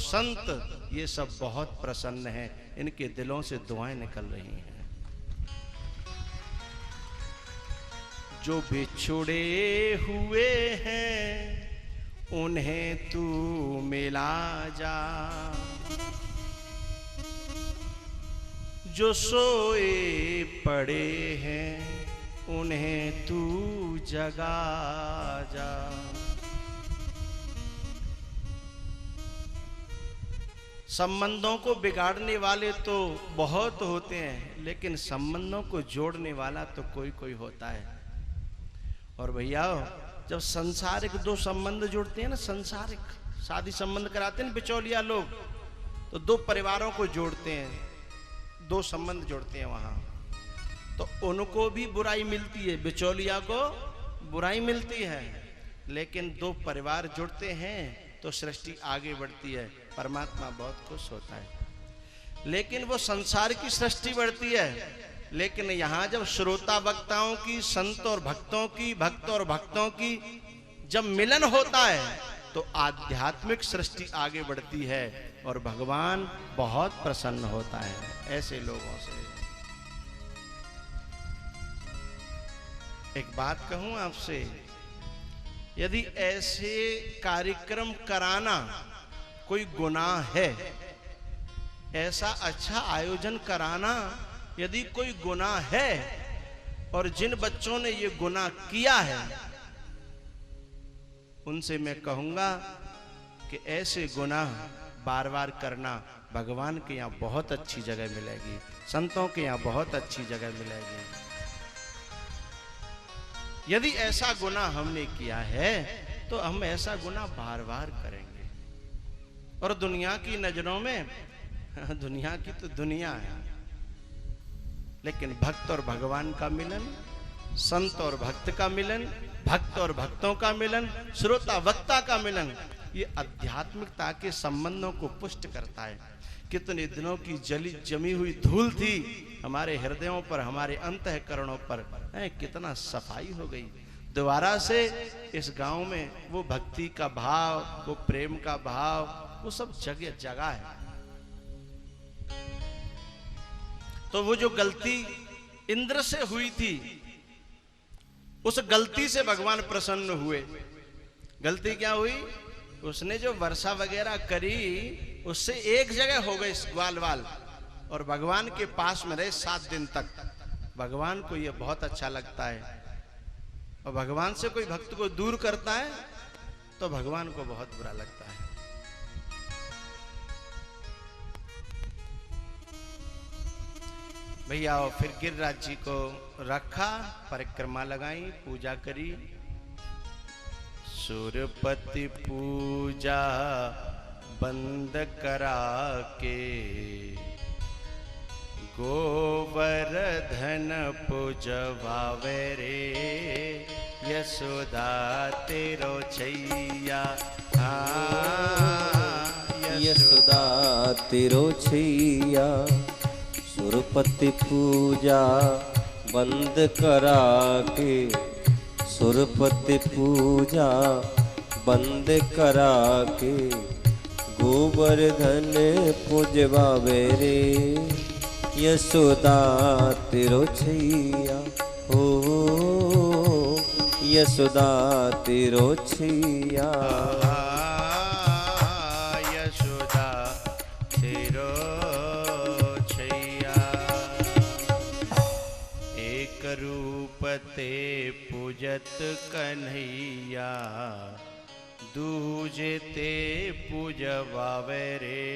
संत ये सब बहुत प्रसन्न हैं, इनके दिलों से दुआएं निकल रही हैं। जो बिछुड़े हुए हैं उन्हें तू मिला जा, जो सोए पड़े हैं उन्हें तू जगा जा। संबंधों को बिगाड़ने वाले तो बहुत होते हैं, लेकिन संबंधों को जोड़ने वाला तो कोई कोई होता है। और भैया जब संसारिक दो संबंध जुड़ते हैं ना, संसारिक शादी संबंध कराते हैं बिचौलिया लोग, तो दो परिवारों को जोड़ते हैं, दो संबंध जोड़ते हैं वहां, तो उनको भी बुराई मिलती है, बिचौलिया को बुराई मिलती है। लेकिन दो परिवार जुड़ते हैं तो सृष्टि आगे बढ़ती है, परमात्मा बहुत खुश होता है। लेकिन वो संसार की सृष्टि बढ़ती है, लेकिन यहां जब श्रोता वक्ताओं की, संत और भक्तों की, भक्त और भक्तों की जब मिलन होता है तो आध्यात्मिक सृष्टि आगे बढ़ती है और भगवान बहुत प्रसन्न होता है ऐसे लोगों से। एक बात कहूं आपसे, यदि ऐसे कार्यक्रम कराना कोई गुनाह है, ऐसा अच्छा आयोजन कराना यदि कोई गुनाह है, और जिन बच्चों ने ये गुनाह किया है उनसे मैं कहूंगा कि ऐसे गुनाह बार बार करना भगवान के यहाँ बहुत अच्छी जगह मिलेगी, संतों के यहाँ बहुत अच्छी जगह मिलेगी। यदि ऐसा गुनाह हमने किया है तो हम ऐसा गुनाह बार बार करेंगे। और दुनिया की नजरों में दुनिया की तो दुनिया है, लेकिन भक्त और भगवान का मिलन, संत और भक्त का मिलन, भक्त और भक्तों का मिलन, श्रोता वक्ता का मिलन, ये आध्यात्मिकता के संबंधों को पुष्ट करता है। कितने दिनों की जमी हुई धूल थी हमारे हृदयों पर, हमारे अंतःकरणों पर, कितना सफाई हो गई। दोबारा से इस गांव में वो भक्ति का भाव, वो प्रेम का भाव, वो सब जगह जगह है। तो वो जो गलती इंद्र से हुई थी, उस गलती से भगवान प्रसन्न हुए। गलती क्या हुई? उसने जो वर्षा वगैरह करी उससे एक जगह हो गए ग्वाल वाल, और भगवान के पास में रहे 7 दिन तक। भगवान को यह बहुत अच्छा लगता है, और भगवान से कोई भक्त को दूर करता है तो भगवान को बहुत बुरा लगता है। भैया फिर गिरिराज जी को रखा, परिक्रमा लगाई, पूजा करी। सुरपति पूजा बंद करा के, गोवर्धन पूजवावे रे, यशोदा तेरो छैया, यशोदा तेरो छैया। सुरपति पूजा बंद करा के, सुरपति पूजा बंद करा के, गोवर्धन पूजवावे रे, यशोदा तेरो छैया। हो यशोदा तेरो छैया। रूपते पूजत कन्हैया, दूजे ते पूजवावे रे,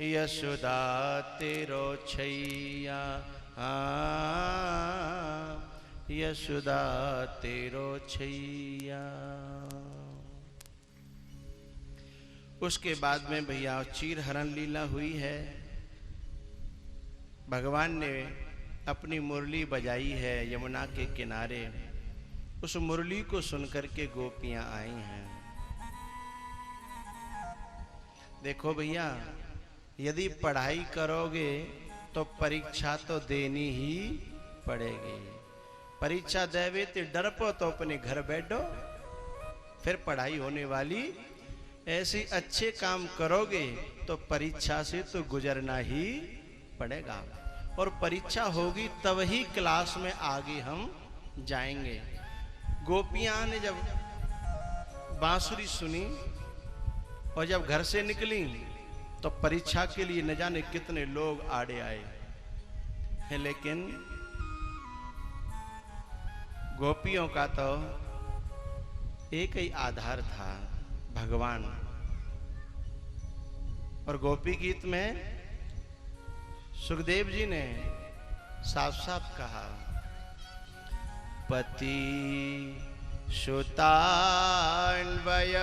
यशोदा तेरो छैया। यशोदा तेरो छैया। उसके बाद में भैया चीर हरण लीला हुई है। भगवान ने अपनी मुरली बजाई है यमुना के किनारे। उस मुरली को सुनकर के गोपियां आई हैं। देखो भैया, यदि पढ़ाई करोगे तो परीक्षा तो देनी ही पड़ेगी। परीक्षा देवे तो डर पो तो अपने घर बैठो, फिर पढ़ाई होने वाली ऐसे अच्छे काम करोगे तो परीक्षा से तो गुजरना ही पड़ेगा, और परीक्षा होगी तब ही क्लास में आगे हम जाएंगे। गोपियां ने जब बांसुरी सुनी और जब घर से निकली तो परीक्षा के लिए न जाने कितने लोग आड़े आए हैं, लेकिन गोपियों का तो एक ही आधार था, भगवान। और गोपी गीत में सुखदेव जी ने साफ साफ कहा, पति सुतान्वय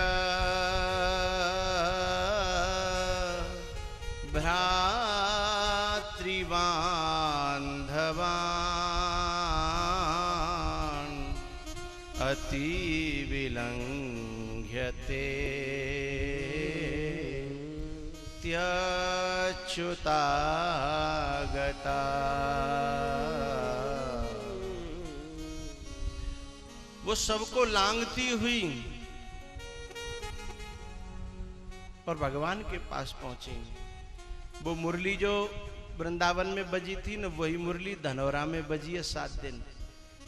भ्रातृबान्धवान् अति विलंघ्यते त्यच्युतागता। वो सबको लांघती हुई और भगवान के पास पहुंची। वो मुरली जो वृंदावन में बजी थी न, वही मुरली धनौरा में बजी है 7 दिन।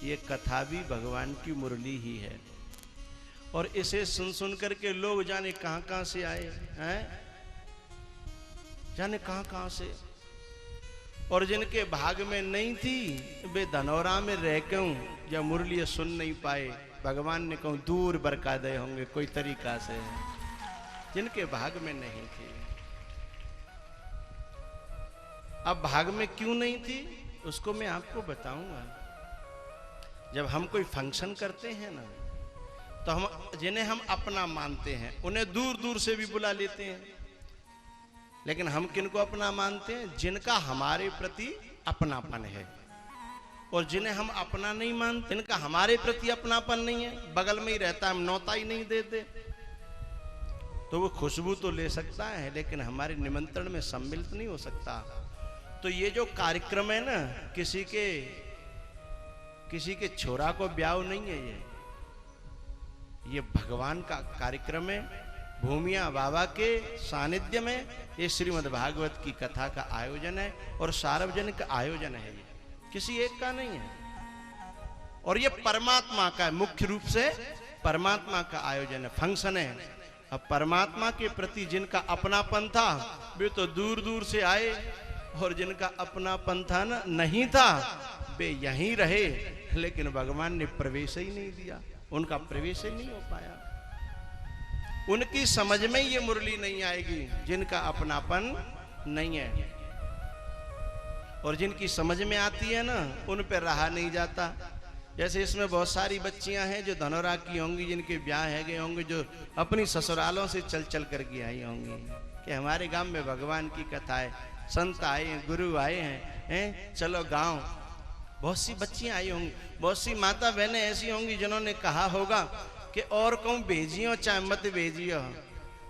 ये कथा भी भगवान की मुरली ही है, और इसे सुन सुन करके लोग जाने कहां कहां से आए हैं, जाने कहां कहां से। और जिनके भाग में नहीं थी वे धनौरा में रह क्यों या मुरली सुन नहीं पाए, भगवान ने कहूं दूर बरका दे होंगे कोई तरीका से, जिनके भाग में नहीं थी। अब भाग में क्यों नहीं थी उसको मैं आपको बताऊंगा। जब हम कोई फंक्शन करते हैं ना, तो हम जिन्हें हम अपना मानते हैं उन्हें दूर दूर से भी बुला लेते हैं, लेकिन हम किनको अपना मानते हैं? जिनका हमारे प्रति अपनापन है। और जिन्हें हम अपना नहीं मानते, जिनका हमारे प्रति अपनापन नहीं है, बगल में ही रहता है, हम नौता ही नहीं देते, तो वो खुशबू तो ले सकता है लेकिन हमारे निमंत्रण में सम्मिलित नहीं हो सकता। तो ये जो कार्यक्रम है ना, किसी के छोरा को ब्याह नहीं है, ये भगवान का कार्यक्रम है। भूमिया बाबा के सानिध्य में ये श्रीमद् भागवत की कथा का आयोजन है, और सार्वजनिक आयोजन है, ये किसी एक का नहीं है, और ये परमात्मा का है, मुख्य रूप से परमात्मा का आयोजन है, फंक्शन है। अब परमात्मा के प्रति जिनका अपनापन था वे तो दूर दूर से आए, और जिनका अपनापन था ना नहीं था वे यहीं रहे, लेकिन भगवान ने प्रवेश ही नहीं दिया, उनका प्रवेश ही नहीं हो पाया। उनकी समझ में ये मुरली नहीं आएगी जिनका अपनापन नहीं है, और जिनकी समझ में आती है ना उन पे रहा नहीं जाता। जैसे इसमें बहुत सारी बच्चियां हैं जो धनौरा की होंगी, जिनके ब्याह है गए होंगे, जो अपनी ससुरालों से चल चल करके आई होंगी कि हमारे गांव में भगवान की कथा है, संत आए हैं, गुरु आए हैं, चलो गांव। बहुत सी बच्चियां आई होंगी, बहुत सी माता बहनें ऐसी होंगी जिन्होंने कहा होगा कि और कहूँ भेजियो चाहे मत भेजियो,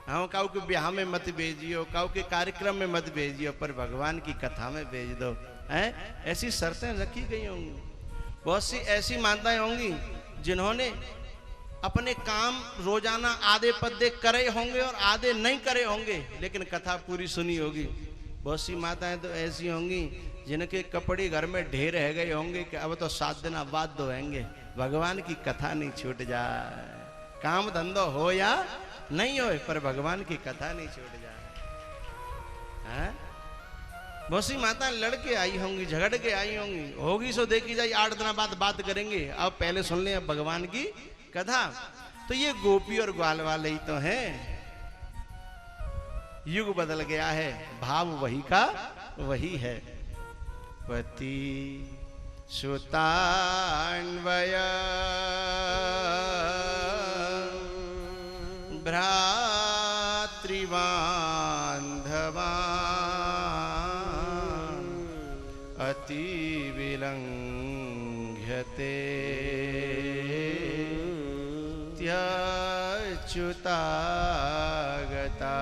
हाँ काऊ के ब्याह में मत भेजियो, काऊ के कार्यक्रम में मत भेजियो, पर भगवान की कथा में भेज दो, हैं? ऐसी शर्तें रखी गई होंगी। बहुत सी ऐसी माताएं होंगी जिन्होंने अपने काम रोजाना आधे पद्दे करे होंगे और आधे नहीं करे होंगे, लेकिन कथा पूरी सुनी होगी। बहुत सी माताएं तो ऐसी होंगी जिनके कपड़े घर में ढेर रह गए होंगे कि अब तो 7 दिन बाद धोएंगे, भगवान की कथा नहीं छूट जाए, काम धंधो हो या नहीं हो, पर भगवान की कथा नहीं छूट जाए। बहुत सी माता लड़के आई होंगी, झगड़ के आई होगी सो देखी जाए 8 दिन बाद बात करेंगे, अब पहले सुन ले भगवान की कथा। तो ये गोपी और ग्वाल वाले ही तो हैं। युग बदल गया है, भाव वही का वही है। पति सुतान्वय भ्रातृबान्धवान् अति विलंघ्यते त्यच्युतागता।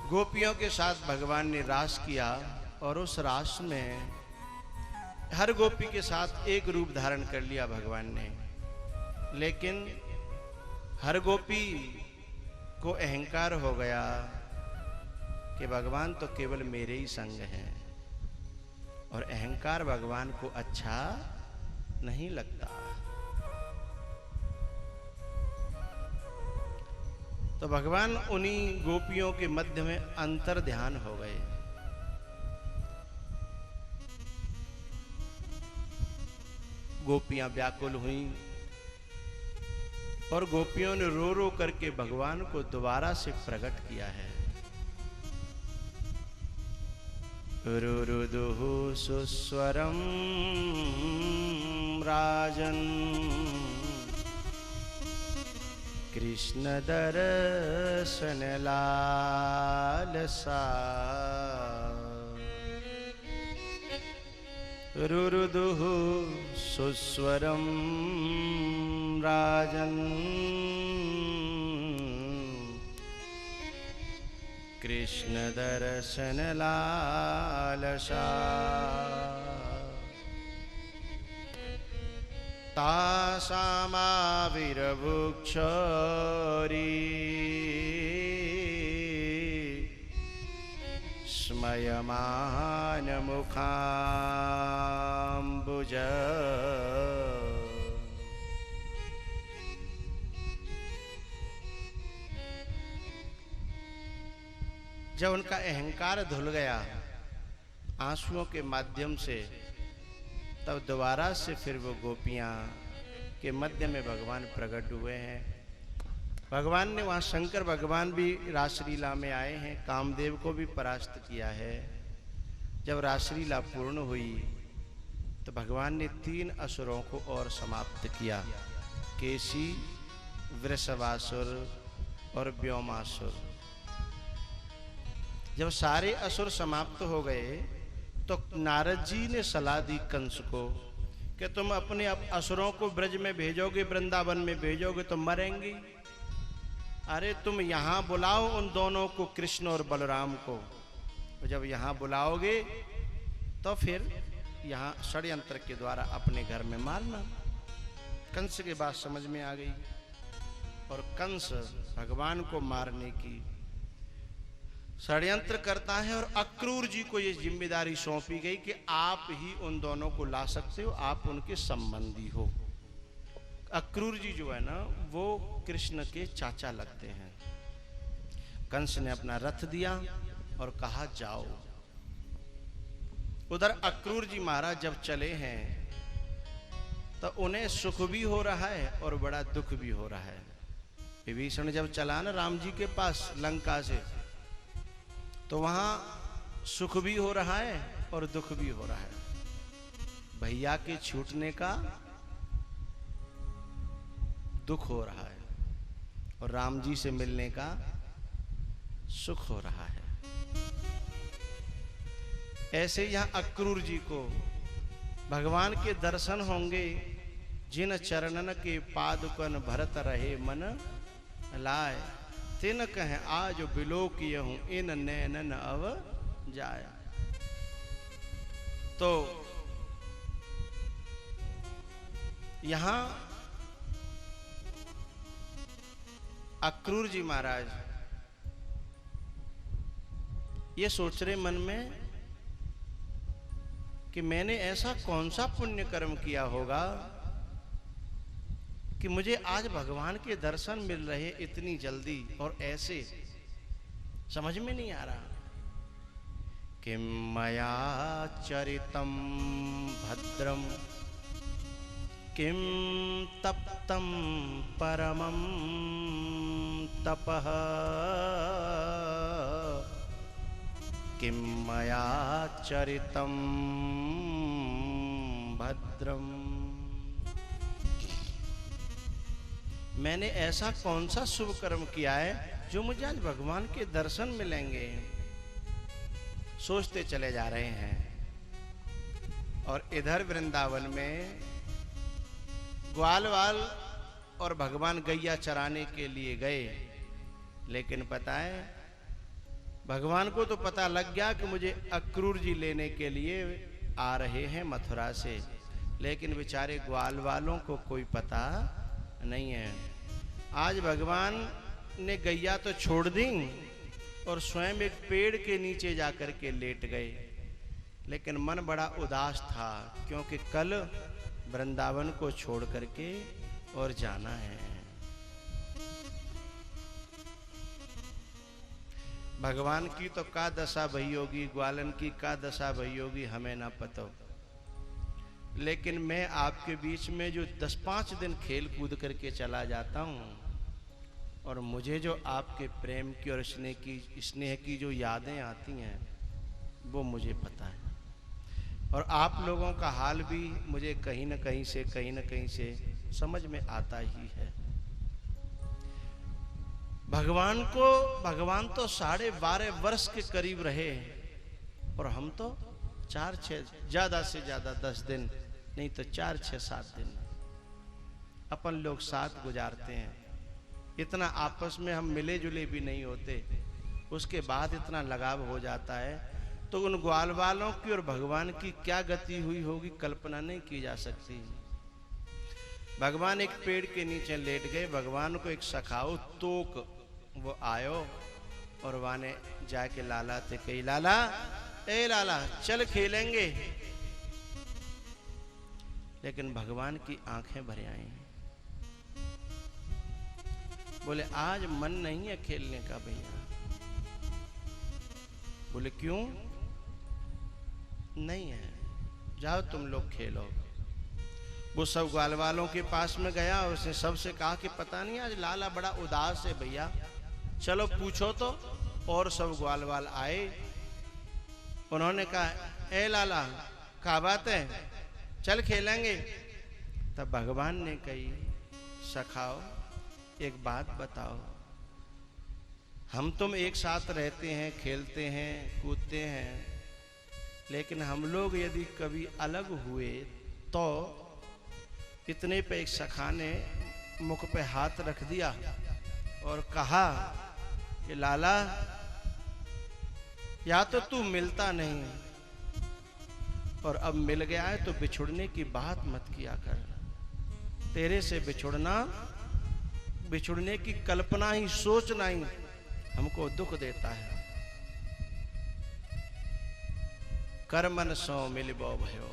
गोपियों के साथ भगवान ने रास किया, और उस रास में हर गोपी के साथ एक रूप धारण कर लिया भगवान ने, लेकिन हर गोपी को अहंकार हो गया कि भगवान तो केवल मेरे ही संग हैं, और अहंकार भगवान को अच्छा नहीं लगता। तो भगवान उन्हीं गोपियों के मध्य में अंतर ध्यान हो गए। गोपियां व्याकुल हुईं और गोपियों ने रो रो करके भगवान को दोबारा से प्रकट किया है। रुरुदुः सुस्वरम राजन कृष्ण दर्शन लालसा। रुरुदुः सुस्वरम राजन कृष्ण दर्शन लालसा। तासामाविर्भुक्षरी स्मयमान मुखाम्बुज। जब उनका अहंकार धुल गया आंसुओं के माध्यम से, तब दोबारा से फिर वो गोपियां के मध्य में भगवान प्रकट हुए हैं। भगवान ने वहाँ शंकर भगवान भी रासलीला में आए हैं, कामदेव को भी परास्त किया है। जब रासलीला पूर्ण हुई तो भगवान ने 3 असुरों को और समाप्त किया, केसी, वृषभासुर और व्योमासुर। जब सारे असुर समाप्त हो गए तो नारद जी ने सलाह दी कंस को कि तुम अपने असुरों को ब्रज में भेजोगे, वृंदावन में भेजोगे तो मरेंगे। अरे तुम यहाँ बुलाओ उन दोनों को, कृष्ण और बलराम को। जब यहाँ बुलाओगे तो फिर यहाँ षड्यंत्र के द्वारा अपने घर में मारना। कंस के बात समझ में आ गई और कंस भगवान को मारने की षड्यंत्र करता है, और अक्रूर जी को ये जिम्मेदारी सौंपी गई कि आप ही उन दोनों को ला सकते हो, आप उनके संबंधी हो। अक्रूर जी जो है ना वो कृष्ण के चाचा लगते हैं। कंस ने अपना रथ दिया और कहा जाओ। उधर अक्रूर जी महाराज जब चले हैं तो उन्हें सुख भी हो रहा है और बड़ा दुख भी हो रहा है। विभीषण जब चला ना राम जी के पास लंका से, तो वहां सुख भी हो रहा है और दुख भी हो रहा है। भैया के छूटने का दुख हो रहा है और राम जी से मिलने का सुख हो रहा है। ऐसे यहां अक्रूर जी को भगवान के दर्शन होंगे। जिन चरणन के पादुकन भरत रहे मन लाए, तिन कहें आज बिलोकियहूं इन नैनन अव जाया। तो यहां अक्रूर जी महाराज ये सोच रहे मन में कि मैंने ऐसा कौन सा पुण्य कर्म किया होगा कि मुझे आज भगवान के दर्शन मिल रहे इतनी जल्दी और ऐसे, समझ में नहीं आ रहा। किम मया चरितम भद्रम किम तप्तम परमं तपः किम मया चरितम भद्रम। मैंने ऐसा कौन सा शुभ कर्म किया है जो मुझे आज भगवान के दर्शन मिलेंगे। सोचते चले जा रहे हैं। और इधर वृंदावन में ग्वाल वाल और भगवान गैया चराने के लिए गए, लेकिन पता है भगवान को तो पता लग गया कि मुझे अक्रूर जी लेने के लिए आ रहे हैं मथुरा से, लेकिन बेचारे ग्वाल वालों को कोई पता नहीं है। आज भगवान ने गैया तो छोड़ दी और स्वयं एक पेड़ के नीचे जाकर के लेट गए, लेकिन मन बड़ा उदास था क्योंकि कल वृंदावन को छोड़ करके और जाना है। भगवान की तो का दशा भई होगी, ग्वालन की का दशा भई होगी, हमें ना पता। लेकिन मैं आपके बीच में जो 10-5 दिन खेल कूद करके चला जाता हूँ और मुझे जो आपके प्रेम की और स्नेह की जो यादें आती हैं वो मुझे पता है, और आप लोगों का हाल भी मुझे कहीं न कहीं से समझ में आता ही है। भगवान तो 12.5 वर्ष के करीब रहे और हम तो 4-6 ज्यादा से ज्यादा 10 दिन नहीं तो 4-6-7 दिन अपन लोग साथ गुजारते हैं। इतना आपस में हम मिले जुले भी नहीं होते, उसके बाद इतना लगाव हो जाता है। तो उन ग्वाल वालों की और भगवान की क्या गति हुई होगी कल्पना नहीं की जा सकती। भगवान एक पेड़ के नीचे लेट गए, भगवान को एक सखाओ तोक वो आयो और वाने जाके लाला थे कही, लाला ए लाला चल खेलेंगे। लेकिन भगवान की आंखें भर आई, बोले आज मन नहीं है खेलने का भैया। बोले क्यों नहीं है, जाओ तुम लोग खेलो। वो सब ग्वाल वालों के पास में गया और उसने सबसे कहा कि पता नहीं आज लाला बड़ा उदास है भैया, चलो पूछो तो। और सब ग्वाल वाल आए, उन्होंने कहा ए लाला क्या बात है, चल खेलेंगे। तब भगवान ने कही, सखाओ एक बात बताओ, हम तुम एक साथ रहते हैं, खेलते हैं, कूदते हैं, लेकिन हम लोग यदि कभी अलग हुए तो। इतने पे एक सखा ने मुख पे हाथ रख दिया और कहा कि लाला या तो तू मिलता नहीं और अब मिल गया है तो बिछुड़ने की बात मत किया कर। तेरे से बिछुड़ने की कल्पना ही, सोचना ही हमको दुख देता है। कर्मन सो मिलबो भयो,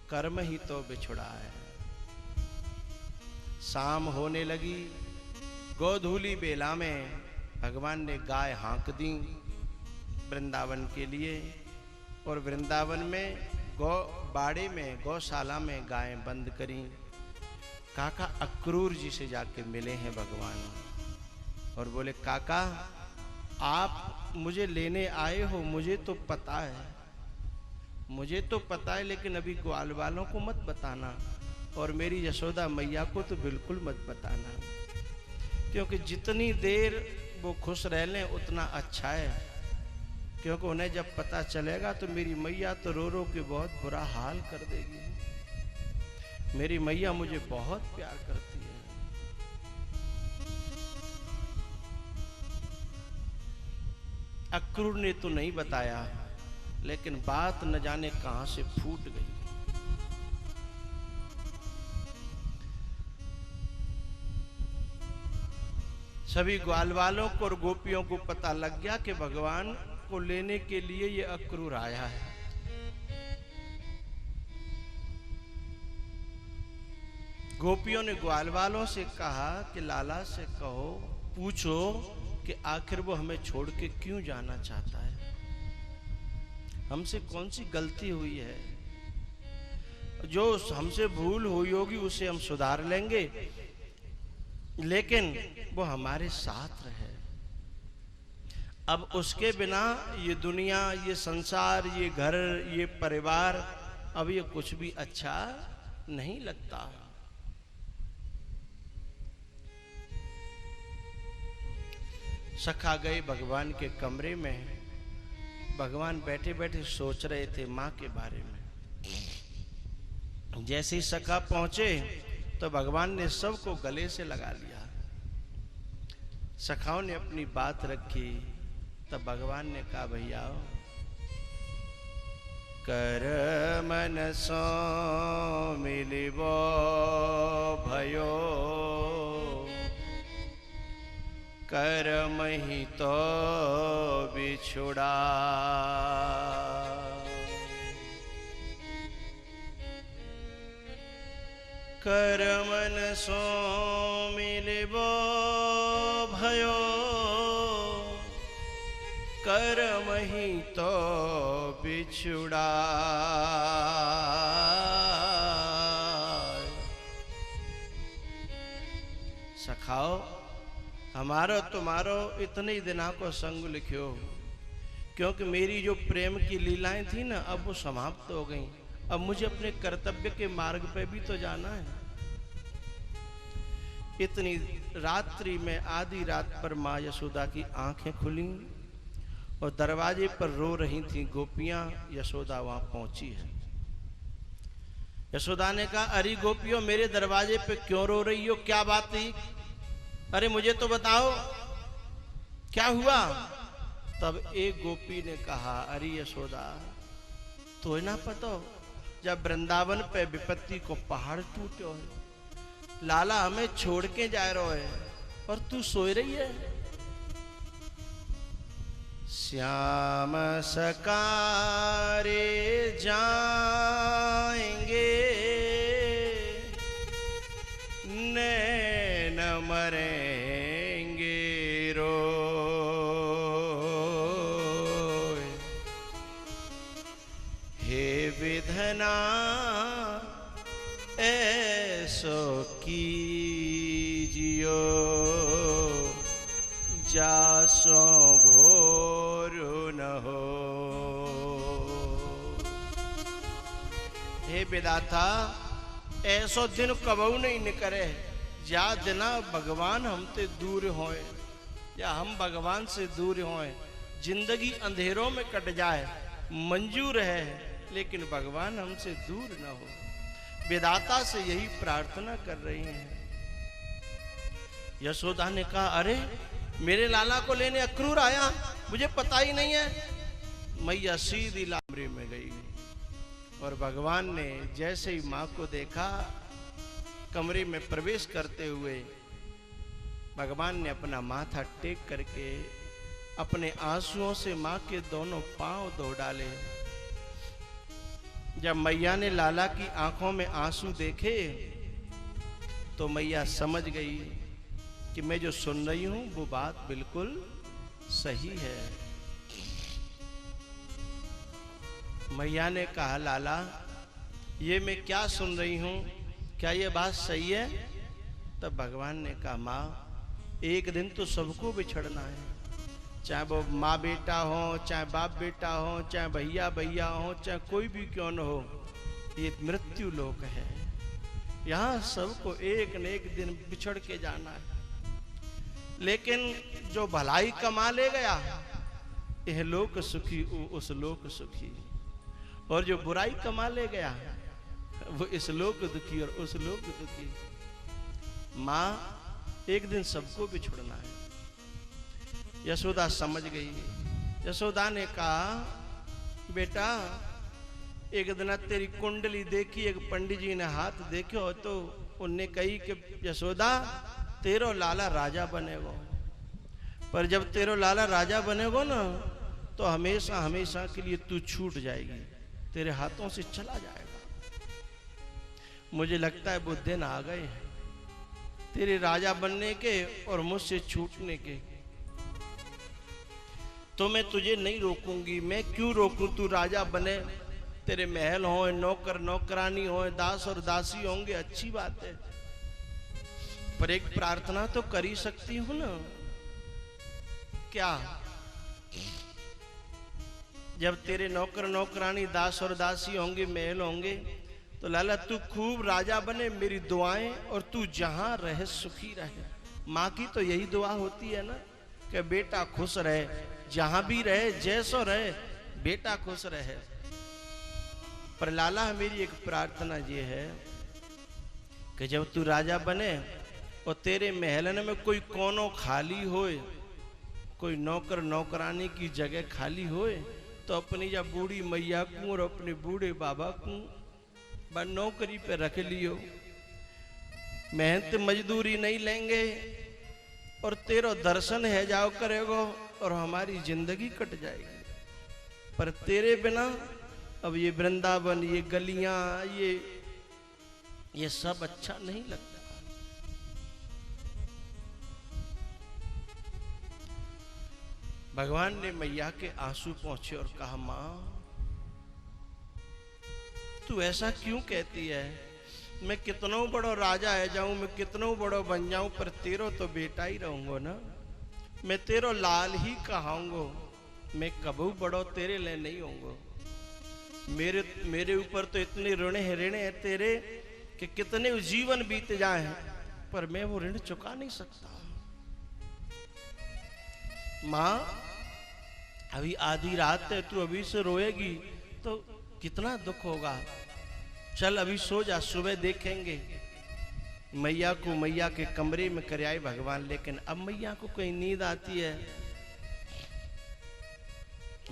कर्म ही तो बिछुड़ा है। शाम होने लगी, गोधूली बेला में भगवान ने गाय हाँक दी वृंदावन के लिए, और वृंदावन में बाड़े में गौशाला में गायें बंद करी। काका अक्रूर जी से जाके मिले हैं भगवान और बोले काका आप मुझे लेने आए हो, मुझे तो पता है, लेकिन अभी ग्वाल वालों को मत बताना और मेरी यशोदा मैया को तो बिल्कुल मत बताना, क्योंकि जितनी देर वो खुश रह लें उतना अच्छा है। क्योंकि उन्हें जब पता चलेगा तो मेरी मैया तो रो रो के बहुत बुरा हाल कर देगी। मेरी मैया मुझे बहुत प्यार करती है। अक्रूर ने तो नहीं बताया, लेकिन बात न जाने कहां से फूट गई। सभी ग्वाल वालों को और गोपियों को पता लग गया कि भगवान को लेने के लिए ये अक्रूर आया है। गोपियों ने ग्वाल वालों से कहा कि लाला से कहो, पूछो कि आखिर वो हमें छोड़ के क्यों जाना चाहता है, हमसे कौन सी गलती हुई है। जो हमसे भूल हुई होगी उसे हम सुधार लेंगे, लेकिन वो हमारे साथ रहे। अब उसके बिना ये दुनिया, ये संसार, ये घर, ये परिवार, अब ये कुछ भी अच्छा नहीं लगता। सखा गए भगवान के कमरे में। भगवान बैठे बैठे सोच रहे थे माँ के बारे में। जैसे ही सखा पहुंचे तो भगवान ने सबको गले से लगा लिया। सखाओं ने अपनी बात रखी, तब भगवान ने कहा भैया कर मन सो मिलिबो भयो, कर्म ही तो बिछुड़ा। कर्मन सो मिलबो भयो, कर्म ही तो बिछुड़ा। सखाओ हमारो तुम्हारो इतने ही दिना को संग लिखियो, क्योंकि मेरी जो प्रेम की लीलाएं थी ना अब वो समाप्त हो गई। अब मुझे अपने कर्तव्य के मार्ग पे भी तो जाना है। इतनी रात्रि में आधी रात पर माँ यशोदा की आंखें खुली और दरवाजे पर रो रही थी गोपियां। यशोदा वहां पहुंची है। यशोदा ने कहा, अरे गोपियों मेरे दरवाजे पे क्यों रो रही हो, क्या बात थी? अरे मुझे तो बताओ क्या हुआ? तब एक गोपी ने कहा, अरे यशोदा तो ना पता, जब वृंदावन पे विपत्ति को पहाड़ टूटो है, लाला हमें छोड़ के जा रहा है और तू सोई रही है। श्याम सकारे जाएंगे, नैन मरेंगे रो। हे विधना ऐसो कीजियो, जासो भोरु न हो। हे विधाता ऐसो दिन कबहू नहीं निकरे, जा दिना भगवान हमसे दूर होए या हम भगवान से दूर होए। जिंदगी अंधेरों में कट जाए मंजूर है, लेकिन भगवान हमसे दूर न हो। विधाता से यही प्रार्थना कर रही हैं। यशोदा ने कहा, अरे मेरे लाला को लेने अक्रूर आया, मुझे पता ही नहीं है। मैया सीधी लामरी में गई और भगवान ने जैसे ही माँ को देखा, कमरे में प्रवेश करते हुए भगवान ने अपना माथा टेक करके अपने आंसुओं से माँ के दोनों पांव धो डाले। जब मैया ने लाला की आंखों में आंसू देखे तो मैया समझ गई कि मैं जो सुन रही हूं वो बात बिल्कुल सही है। मैया ने कहा, लाला ये मैं क्या सुन रही हूं, क्या ये बात सही है? तब भगवान ने कहा, माँ एक दिन तो सबको बिछड़ना है, चाहे वो माँ बेटा हो, चाहे बाप बेटा हो, चाहे भैया भैया हो, चाहे कोई भी क्यों न हो। ये मृत्यु लोक है, यहाँ सबको एक न एक दिन बिछड़ के जाना है। लेकिन जो भलाई कमा ले गया, यह लोक सुखी उस लोक सुखी, और जो बुराई कमा ले गया वो इस लोक दुखी और उस लोक दुखी। माँ एक दिन सबको बिछुड़ना है। यशोदा समझ गई। यशोदा ने कहा, बेटा एक दिन तेरी कुंडली देखी, एक पंडित जी ने हाथ देखो तो उनने कही कि यशोदा तेरो लाला राजा बनेगो, पर जब तेरो लाला राजा बनेगो ना तो हमेशा हमेशा के लिए तू छूट जाएगी, तेरे हाथों से चला जाएगा। मुझे लगता है वो दिन आ गए हैं तेरे राजा बनने के और मुझसे छूटने के। तो मैं तुझे नहीं रोकूंगी। मैं क्यों रोकूं? तू राजा बने, तेरे महल हो, नौकर नौकरानी हो, दास और दासी होंगे, अच्छी बात है, पर एक प्रार्थना तो कर ही सकती हूं ना। क्या? जब तेरे नौकर नौकरानी दास और दासी होंगे, महल होंगे, तो लाला तू खूब राजा बने, मेरी दुआएं, और तू जहां रहे सुखी रहे। माँ की तो यही दुआ होती है ना कि बेटा खुश रहे, जहां भी रहे, जैसो रहे, बेटा खुश रहे। पर लाला मेरी एक प्रार्थना ये है कि जब तू राजा बने और तेरे महलन में कोई कोनो खाली होए, कोई नौकर नौकरानी की जगह खाली होए, तो अपनी या बूढ़ी मैया को और अपने बूढ़े बाबा को नौकरी पे रख लियो। मेहनत मजदूरी नहीं लेंगे, और तेरो दर्शन है जाओ करेगो और हमारी जिंदगी कट जाएगी। पर तेरे बिना अब ये वृंदावन, ये गलियां, ये सब अच्छा नहीं लगता। भगवान ने मैया के आंसू पहुंचे और कहा, मां तू ऐसा क्यों कहती है? मैं कितनों बड़ो राजा है जाऊं, मैं कितनों बड़ो बन जाऊं, पर तेरो तो बेटा ही रहूंगो ना। मैं तेरो लाल ही कहाऊंगो, मैं कबू बड़ो तेरे लिए नहीं होंगो। मेरे ऊपर तो इतने ऋण है तेरे कि कितने जीवन बीत जाए, पर मैं वो ऋण चुका नहीं सकता। मां अभी आधी रात है, तू अभी से रोएगी तो कितना दुख होगा। चल अभी सो जा, सुबह देखेंगे। मैया को मैया के कमरे में कर आए भगवान, लेकिन अब मैया को कहीं नींद आती है।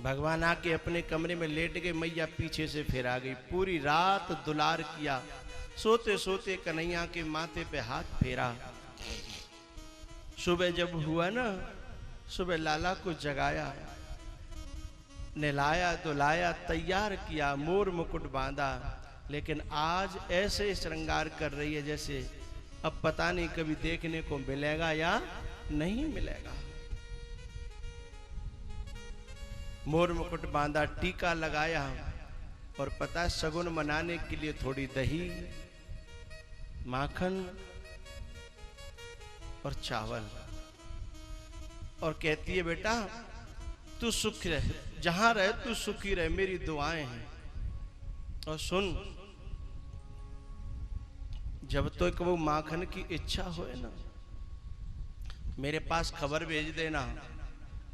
भगवान आके अपने कमरे में लेट गए, मैया पीछे से फिर आ गई। पूरी रात दुलार किया, सोते सोते कन्हैया के माथे पे हाथ फेरा। सुबह जब हुआ ना, सुबह लाला को जगाया, नहलाया धुलाया, तैयार किया, मोर मुकुट बांधा। लेकिन आज ऐसे श्रृंगार कर रही है जैसे अब पता नहीं कभी देखने को मिलेगा या नहीं मिलेगा। मोर मुकुट बांधा, टीका लगाया, और पता सगुन मनाने के लिए थोड़ी दही, माखन और चावल, और कहती है बेटा तू सुखी रहे, जहां रहे तू सुखी रहे, मेरी दुआएं हैं। और सुन, जब तो एक वो माखन की इच्छा होए ना, मेरे पास खबर भेज देना,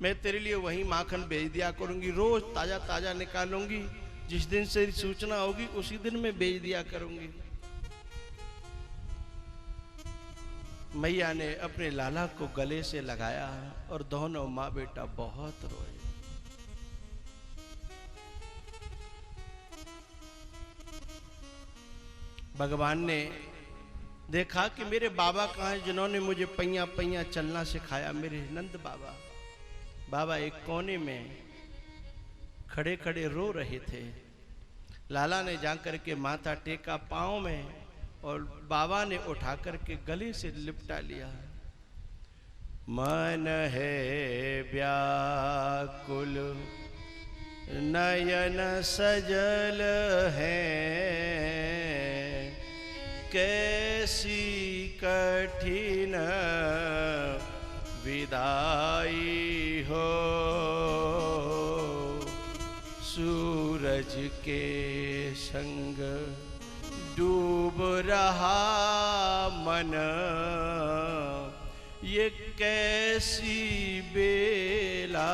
मैं तेरे लिए वही माखन भेज दिया करूंगी। रोज ताजा ताजा निकालूंगी, जिस दिन से सूचना होगी उसी दिन में भेज दिया करूंगी। मैया ने अपने लाला को गले से लगाया और दोनों माँ बेटा बहुत रोए। भगवान ने देखा कि मेरे बाबा कहाँ हैं, जिन्होंने मुझे पैया पैया चलना सिखाया, मेरे नंद बाबा। बाबा एक कोने में खड़े खड़े रो रहे थे। लाला ने जाकर के माथा टेका पांव में, और बाबा ने उठा करके गले से लिपटा लिया। मन है व्याकुल नयन सजल है, कैसी कठिन विदाई हो। सूरज के संग डूब रहा मन, ये कैसी बेला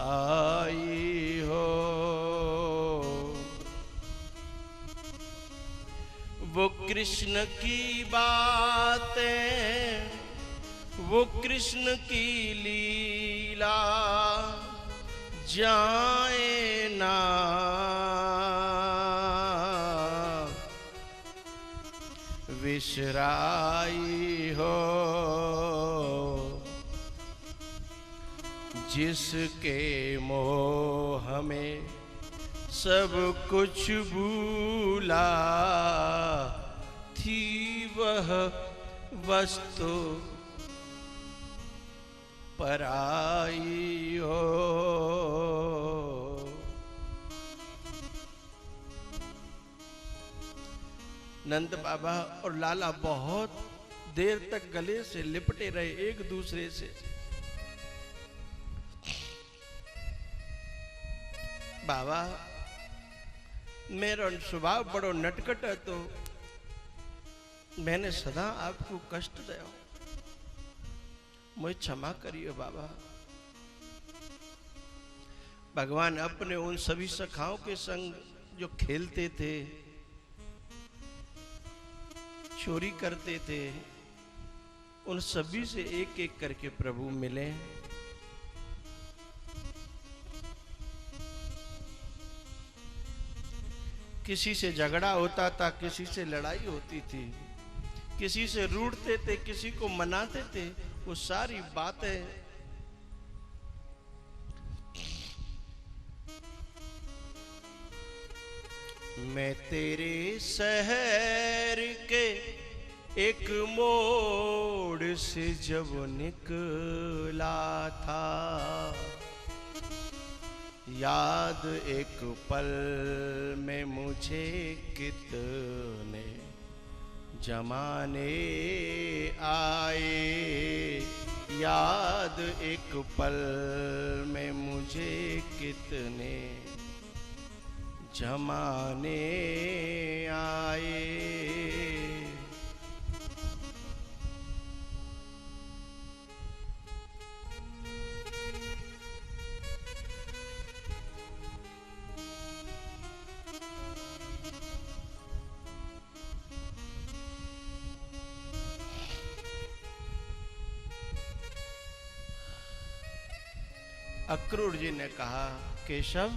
आई हो। वो कृष्ण की बातें, वो कृष्ण की लीला जाए ना, विसराई हो। जिसके मोह में सब कुछ भूला, थी वह वस्तु पराई हो। नंद बाबा और लाला बहुत देर तक गले से लिपटे रहे एक दूसरे से। बाबा मेरा स्वभाव बड़ो नटखट है, तो मैंने सदा आपको कष्ट दिया, मुझे क्षमा करिए बाबा। भगवान अपने उन सभी सखाओं के संग जो खेलते थे, चोरी करते थे, उन सभी से एक एक करके प्रभु मिले। किसी से झगड़ा होता था, किसी से लड़ाई होती थी, किसी से रूठते थे, किसी को मनाते थे, वो सारी बातें मैं तेरे शहर के एक मोड़ से जब निकला था, याद एक पल में मुझे कितने जमाने आए, याद एक पल में मुझे कितने जमाने आए। अक्रूर जी ने कहा, केशव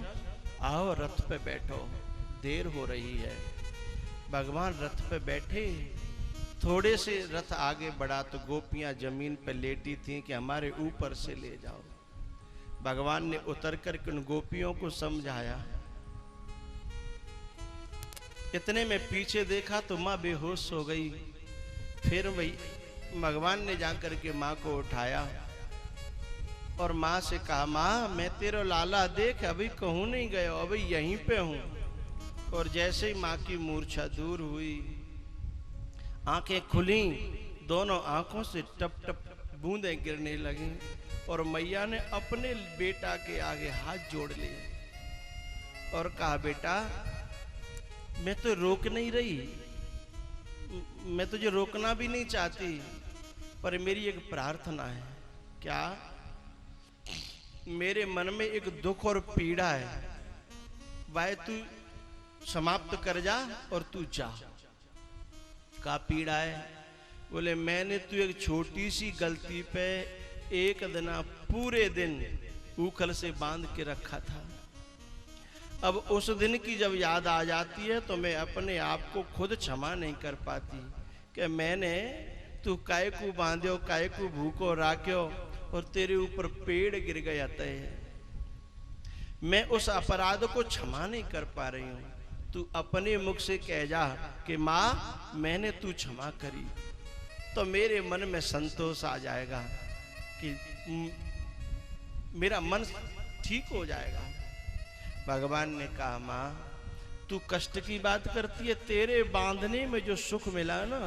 आओ रथ पे बैठो, देर हो रही है। भगवान रथ पे बैठे, थोड़े से रथ आगे बढ़ा तो गोपियां जमीन पे लेटी थीं कि हमारे ऊपर से ले जाओ। भगवान ने उतर कर उन गोपियों को समझाया। इतने में पीछे देखा तो माँ बेहोश हो गई। फिर वही भगवान ने जाकर के माँ को उठाया और माँ से कहा, माँ मैं तेरा लाला देख अभी कहूँ नहीं गया, अभी यहीं पे हूँ। और जैसे ही माँ की मूर्छा दूर हुई, आंखें खुली, दोनों आंखों से टप टप बूंदें गिरने लगी और मैया ने अपने बेटा के आगे हाथ जोड़ लिए और कहा, बेटा मैं तो रोक नहीं रही, मैं तुझे रोकना भी नहीं चाहती, पर मेरी एक प्रार्थना है। क्या? मेरे मन में एक दुख और पीड़ा है, वह तू समाप्त कर जा और तू जा। का पीड़ा है? बोले मैंने तू एक छोटी सी गलती पे एक दिन पूरे दिन उखल से बांध के रखा था। अब उस दिन की जब याद आ जाती है तो मैं अपने आप को खुद क्षमा नहीं कर पाती कि मैंने तू काय को बांध्यो, काय को भूखो राख्यो और तेरे ऊपर पेड़ गिर गया तय। मैं उस अपराध को क्षमा नहीं कर पा रही हूं। तू अपने मुख से कह जा कि माँ मैंने तू क्षमा करी, तो मेरे मन में संतोष आ जाएगा कि मेरा मन ठीक हो जाएगा। भगवान ने कहा, माँ तू कष्ट की बात करती है, तेरे बांधने में जो सुख मिला ना,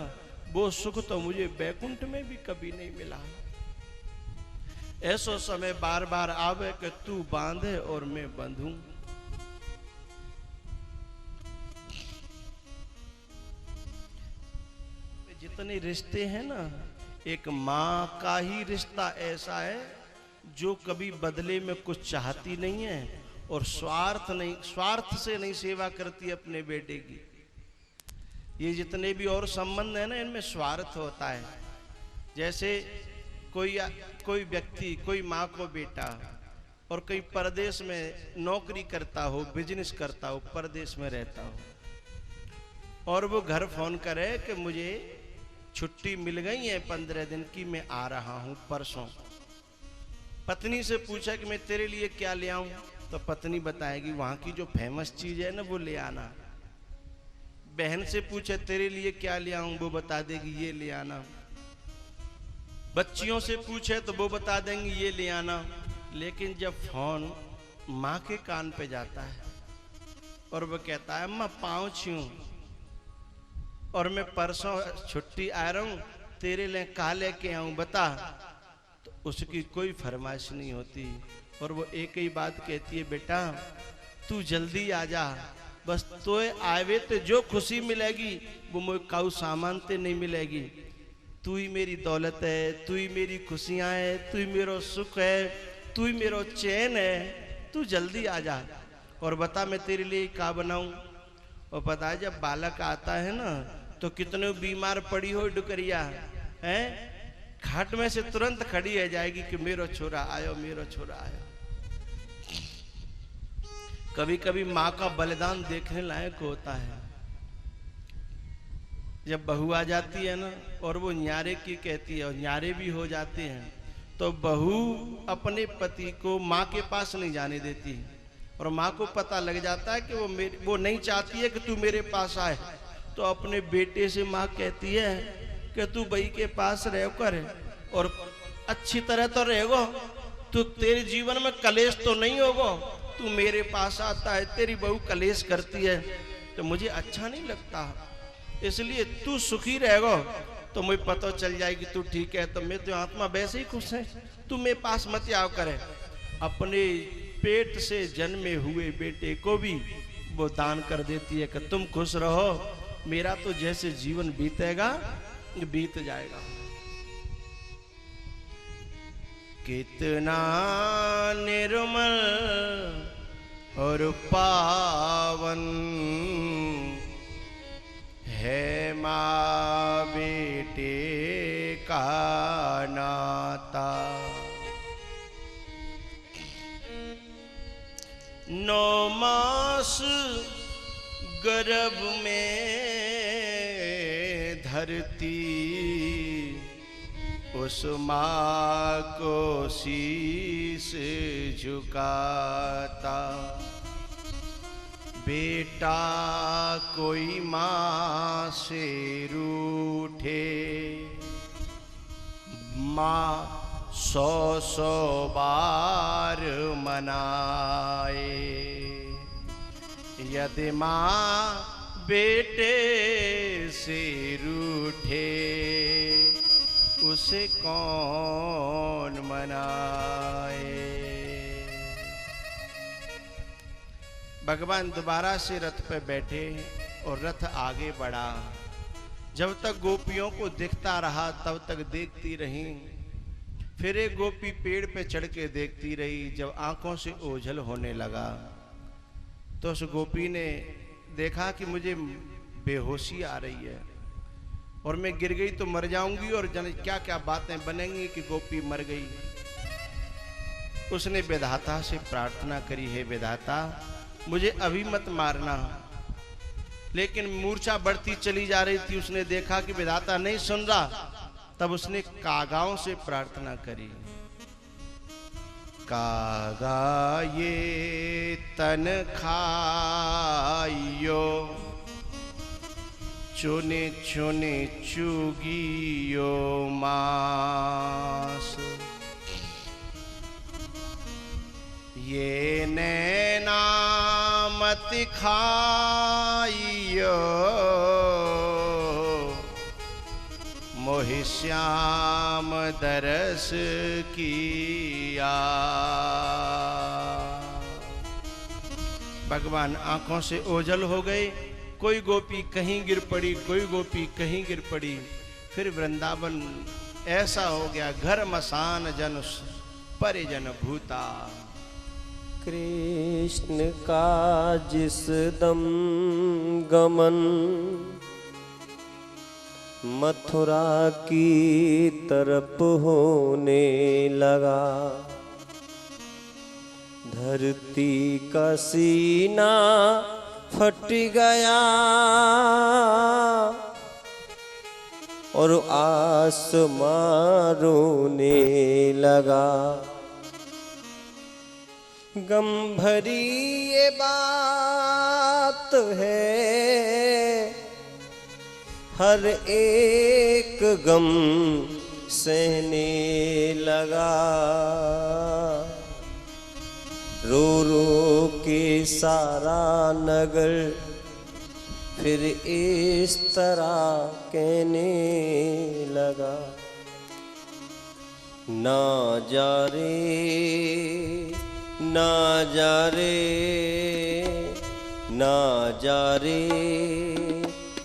वो सुख तो मुझे बैकुंठ में भी कभी नहीं मिला। ऐसा समय बार बार आवे कि तू बांधे और मैं बंधूं। जितने रिश्ते हैं ना, एक माँ का ही रिश्ता ऐसा है जो कभी बदले में कुछ चाहती नहीं है और स्वार्थ से नहीं सेवा करती अपने बेटे की। ये जितने भी और संबंध है ना, इनमें स्वार्थ होता है। जैसे कोई व्यक्ति, कोई माँ को बेटा और कहीं परदेश में नौकरी करता हो, बिजनेस करता हो, परदेश में रहता हो और वो घर फोन करे कि मुझे छुट्टी मिल गई है 15 दिन की, मैं आ रहा हूं परसों। पत्नी से पूछा कि मैं तेरे लिए क्या ले आऊं, तो पत्नी बताएगी वहां की जो फेमस चीज है ना वो ले आना। बहन से पूछे तेरे लिए क्या ले आऊं, वो बता देगी ये ले आना। बच्चियों से पूछे तो वो बता देंगी ये ले आना। लेकिन जब फोन माँ के कान पे जाता है और वो कहता है अम्मा पाँव छूं और मैं परसों छुट्टी आ रहा हूं, तेरे लिए का लेके आऊं बता, तो उसकी कोई फरमाइश नहीं होती और वो एक ही बात कहती है, बेटा तू जल्दी आ जा, बस तो आवे तो जो खुशी मिलेगी वो मुझे काऊ सामान ते नहीं मिलेगी। तू ही मेरी दौलत है, तू ही मेरी खुशियां है, तू ही मेरा सुख है, तू ही मेरा चैन है, तू जल्दी आ जा और बता मैं तेरे लिए क्या बनाऊं। और पता है जब बालक आता है ना तो कितने बीमार पड़ी हो डुकरिया है, घाट में से तुरंत खड़ी है जाएगी कि मेरो छोरा आयो, मेरो छोरा आयो। कभी कभी माँ का बलिदान देखने लायक होता है। जब बहू आ जाती है ना और वो न्यारे की कहती है और न्यारे भी हो जाते हैं, तो बहू अपने पति को माँ के पास नहीं जाने देती और माँ को पता लग जाता है कि वो नहीं चाहती है कि तू मेरे पास आए, तो अपने बेटे से माँ कहती है कि तू बई के पास रह कर और अच्छी तरह तो रहेगो, तू तेरे जीवन में कलेश तो नहीं होगो, तू मेरे पास आता है, तेरी बहू कलेश करती है तो मुझे अच्छा नहीं लगता, इसलिए तू सुखी रहेगो तो मुझे पता चल जाएगी तू ठीक है, तो मैं तो आत्मा वैसे ही खुश है, तू मेरे पास मत आओ करे। अपने पेट से जन्मे हुए बेटे को भी वो दान कर देती है कि तुम खुश रहो, मेरा तो जैसे जीवन बीतेगा बीत जाएगा। कितना निर्मल और पावन है माँ बेटे का नाता। 9 मास गर्भ में धरती उस माँ को शीश झुकाता, बेटा कोई माँ से रूठे, माँ 100 बार मनाए, यदि माँ बेटे से रूठे उसे कौन मनाए। भगवान दोबारा से रथ पर बैठे और रथ आगे बढ़ा। जब तक गोपियों को दिखता रहा तब तक देखती रही। फिर एक गोपी पेड़ पे चढ़ के देखती रही। जब आंखों से ओझल होने लगा तो उस गोपी ने देखा कि मुझे बेहोशी आ रही है और मैं गिर गई तो मर जाऊंगी और जाने क्या क्या बातें बनेंगी कि गोपी मर गई। उसने विधाता से प्रार्थना करी, है विधाता मुझे अभी मत मारना। लेकिन मूर्छा बढ़ती चली जा रही थी। उसने देखा कि विधाता नहीं सुन रहा, तब उसने कागाओं से प्रार्थना करी, कागा ये तन खाइयो, चुने चुने चुगियो मास, ये नैना मत खाइयो, मोहि श्याम दरस किया। भगवान आंखों से ओझल हो गए। कोई गोपी कहीं गिर पड़ी, कोई गोपी कहीं गिर पड़ी। फिर वृंदावन ऐसा हो गया, घर मसान जन परिजन भूता। कृष्ण का जिस दम गमन मथुरा की तरफ होने लगा, धरती का सीना फट गया और आसमां रोने लगा। गम भरी ये बात है, हर एक गम सहने लगा। रो रो के सारा नगर फिर इस तरह कहने लगा, ना जा रे ना जा रे ना जा रे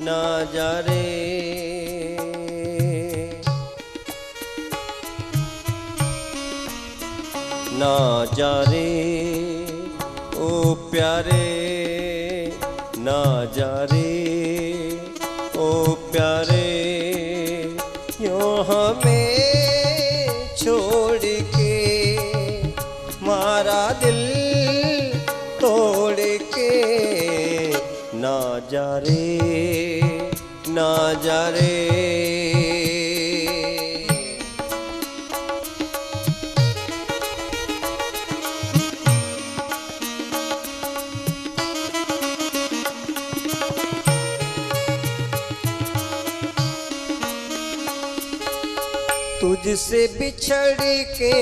ना जा रे। ना जा रे ओ प्यारे, ना जा रे ओ प्यारे, यूं हमें छोड़ के मारा दिल तोड़ के। ना जा रे ना जा रे। तुझसे बिछड़ के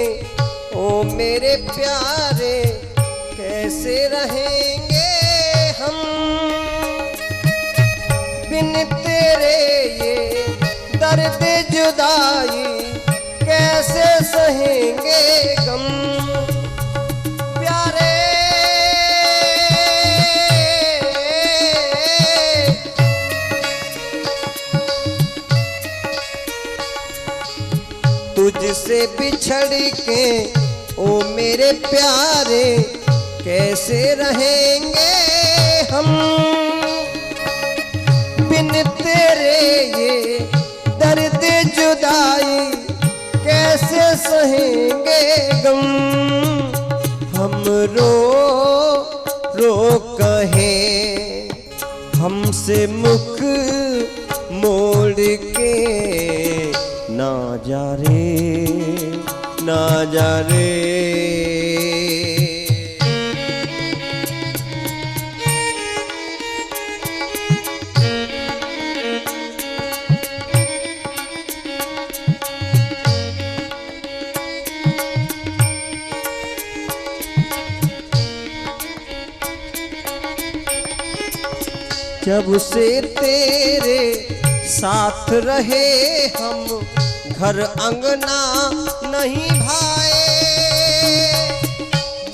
ओ मेरे प्यारे कैसे रहेंगे हम, बिन तेरे ये दर्द जुदाई कैसे सहेंगे गम। प्यारे तुझसे बिछड़ के ओ मेरे प्यारे कैसे रहेंगे हम, बिन तेरे ये दर्द जुदाई कैसे सहेंगे गम। हम रो रो कहें हमसे मुख मोड़ के ना जा रे, ना जा रे। जब से तेरे साथ रहे हम घर अंगना नहीं भाए,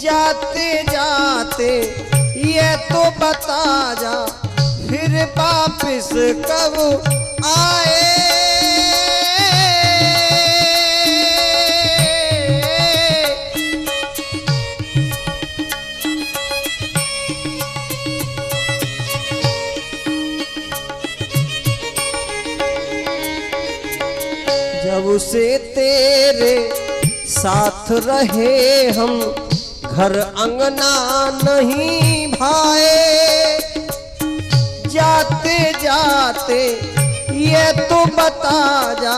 जाते जाते ये तो बता जा फिर वापिस कब आए। जब से तेरे साथ रहे हम घर अंगना नहीं भाए, जाते जाते ये तो बता जा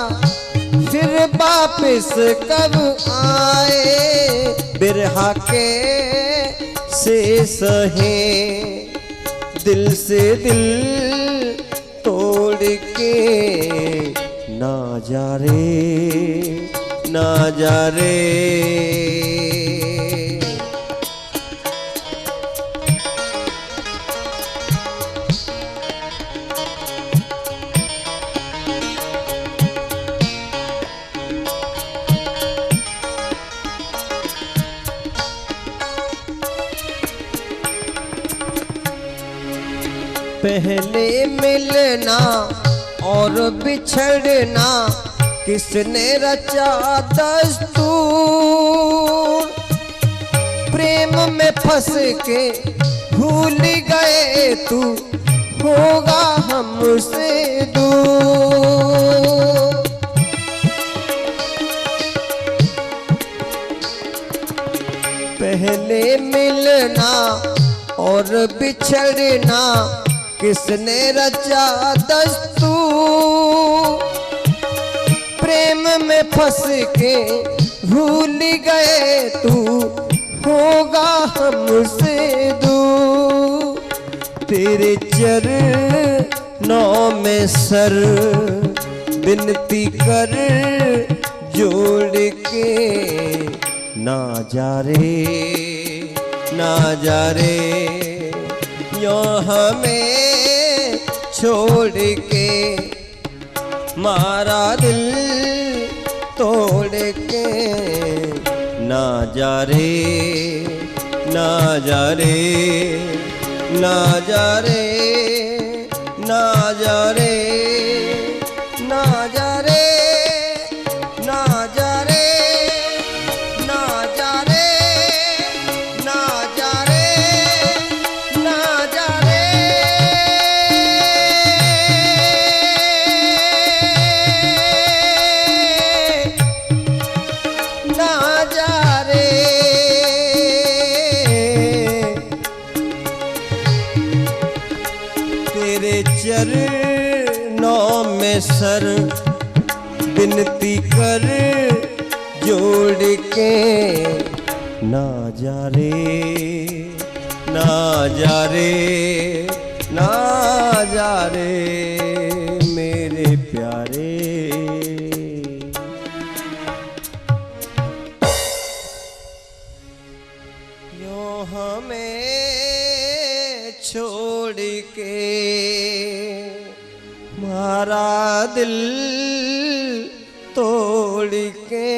फिर वापिस कब आए। बिरहा के से सहे दिल से दिल तोड़ के ना जा रे, ना जा रे। पहले मिलना और बिछड़ना किसने रचा दस्तूर, प्रेम में फंस के भूल गए तू होगा हमसे दूर। पहले मिलना और बिछड़ना किसने रचा दस्तूर, प्रेम में फंस के भूल गए तू होगा हमसे दूर। तेरे चरणों में सर विनती कर जोड़ के ना जा रे, ना जा रे। यो हमें छोड़ के मारा दिल तोड़ के ना जा रे, ना जा रे, ना जा रे, ना जा रे, ना जा रे, ना जा रे, ना जा रे, ना जा रे, ना जा रे। ना जा रे। तेरे चरणों में सर विनती कर जोड़ के, ना जा रे ना जा रे ना जा रे मेरे प्यारे। यूं हमें छोड़ के मारा दिल तोड़ के,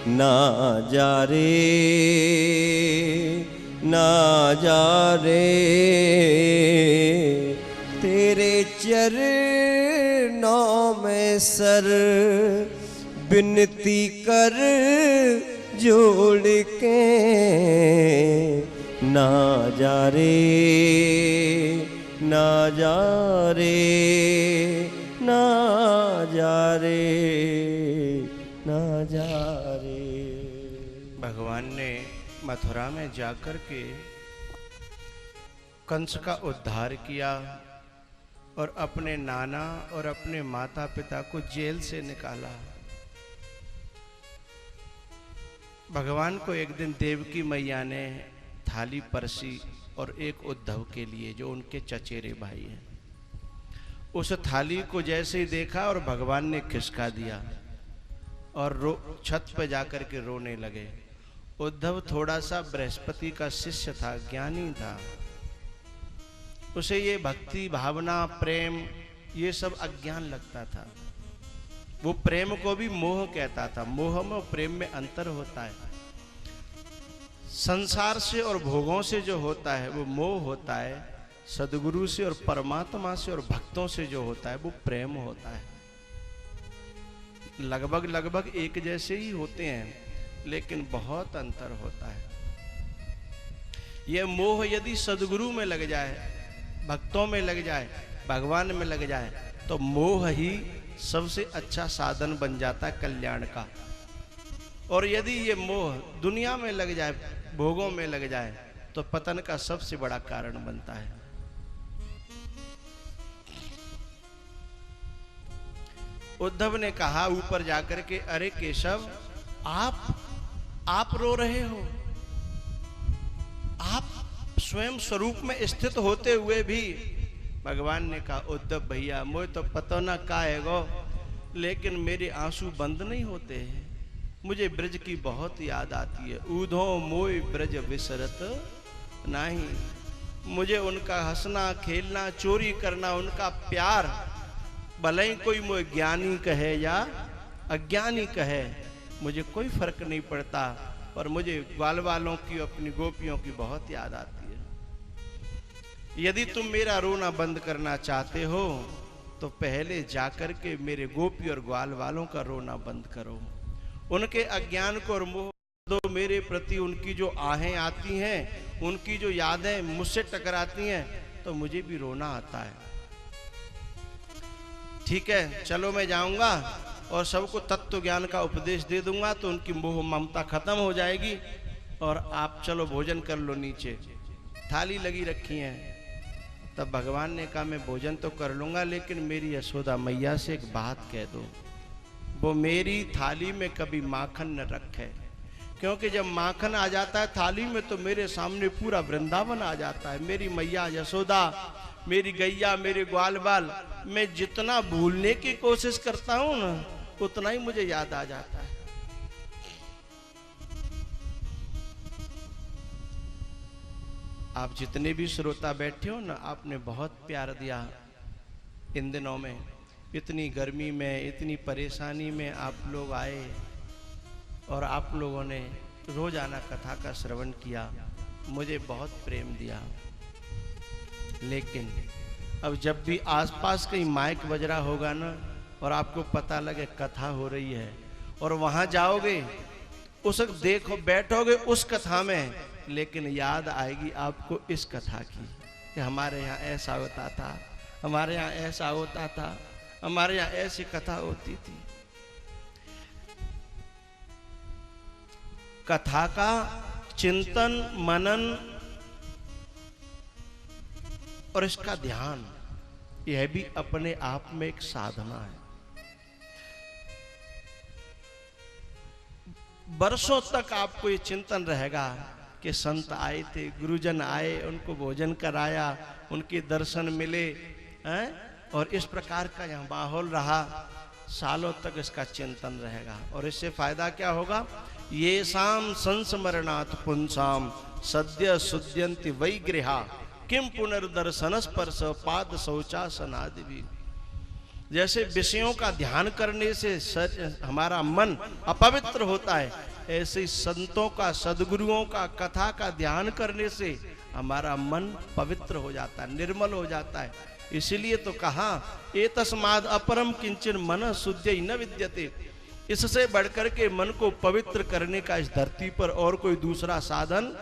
ना जा रे ना जा रे तेरे चरणों में सर विनती कर जोड़ के, ना जा रे ना जा रे ना जा रे ना जा रे। भगवान ने मथुरा में जाकर के कंस का उद्धार किया और अपने नाना और अपने माता पिता को जेल से निकाला। भगवान को एक दिन देवकी मैया ने थाली परसी और एक उद्धव के लिए जो उनके चचेरे भाई हैं। उस थाली को जैसे ही देखा और भगवान ने खिसका दिया और छत पे जाकर के रोने लगे। उद्धव थोड़ा सा बृहस्पति का शिष्य था, ज्ञानी था, उसे ये भक्ति भावना प्रेम ये सब अज्ञान लगता था। वो प्रेम को भी मोह कहता था। मोह में और प्रेम में अंतर होता है। संसार से और भोगों से जो होता है वो मोह होता है, सदगुरु से और परमात्मा से और भक्तों से जो होता है वो प्रेम होता है। लगभग एक जैसे ही होते हैं लेकिन बहुत अंतर होता है। यह मोह यदि सदगुरु में लग जाए, भक्तों में लग जाए, भगवान में लग जाए तो मोह ही सबसे अच्छा साधन बन जाता है कल्याण का। और यदि ये मोह दुनिया में लग जाए, भोगों में लग जाए तो पतन का सबसे बड़ा कारण बनता है। उद्धव ने कहा ऊपर जाकर के, अरे केशव आप रो रहे हो। आप स्वयं स्वरूप में स्थित होते हुए भी। भगवान ने कहा उद्धव भैया मुझे तो पता ना का है गो, लेकिन मेरे आंसू बंद नहीं होते हैं। मुझे ब्रज की बहुत याद आती है। ऊधो मोय ब्रज विसरत नहीं। मुझे उनका हंसना खेलना चोरी करना, उनका प्यार, भले ही कोई मुझे ज्ञानी कहे या अज्ञानी कहे, मुझे कोई फर्क नहीं पड़ता, पर मुझे ग्वाल वालों की अपनी गोपियों की बहुत याद आती है। यदि तुम मेरा रोना बंद करना चाहते हो तो पहले जाकर के मेरे गोपी और ग्वाल वालों का रोना बंद करो। उनके अज्ञान को और मोह दो। मेरे प्रति उनकी जो आहें आती हैं, उनकी जो यादें मुझसे टकराती हैं तो मुझे भी रोना आता है। ठीक है, चलो मैं जाऊंगा और सबको तत्व ज्ञान का उपदेश दे दूंगा तो उनकी मोह ममता खत्म हो जाएगी। और आप चलो भोजन कर लो, नीचे थाली लगी रखी है। तब भगवान ने कहा मैं भोजन तो कर लूंगा, लेकिन मेरी यशोदा मैया से एक बात कह दो, वो मेरी थाली में कभी माखन न रखे। क्योंकि जब माखन आ जाता है थाली में तो मेरे सामने पूरा वृंदावन आ जाता है। मेरी मैया यशोदा, मेरी गैया, मेरे ग्वाल बाल, मैं जितना भूलने की कोशिश करता हूं ना उतना ही मुझे याद आ जाता है। आप जितने भी श्रोता बैठे हो ना, आपने बहुत प्यार दिया इन दिनों में। इतनी गर्मी में, इतनी परेशानी में आप लोग आए और आप लोगों ने रोजाना कथा का श्रवण किया, मुझे बहुत प्रेम दिया। लेकिन अब जब भी आसपास कहीं माइक बज रहा होगा ना और आपको पता लगे कथा हो रही है और वहां जाओगे, उस वक्त देखो बैठोगे उस कथा में, लेकिन याद आएगी आपको इस कथा की कि हमारे यहाँ ऐसा होता था, हमारे यहाँ ऐसा होता था, हमारे यहाँ ऐसी कथा होती थी। कथा का चिंतन मनन और इसका ध्यान यह भी अपने आप में एक साधना है। वर्षों तक आपको ये चिंतन रहेगा कि संत आए थे, गुरुजन आए, उनको भोजन कराया, उनके दर्शन मिले हैं, और इस प्रकार का यहाँ माहौल रहा, सालों तक इसका चिंतन रहेगा। और इससे फायदा क्या होगा? ये शाम संस्मरणात् पुंसाम सद्य सुद्यंति वै गृहा किम पुनर्दर्शन स्पर्श पाद शौचासनादि भी। जैसे विषयों का ध्यान करने से हमारा मन अपवित्र होता है, ऐसे ही संतों का, सदगुरुओं का, कथा का ध्यान करने से हमारा मन पवित्र हो जाता है, निर्मल हो जाता है। इसलिए तो कहा एतस्माद् अपरम किंचन मन शुद्ध न विद्यते। इससे बढ़कर के मन को पवित्र करने का इस धरती पर और कोई दूसरा साधन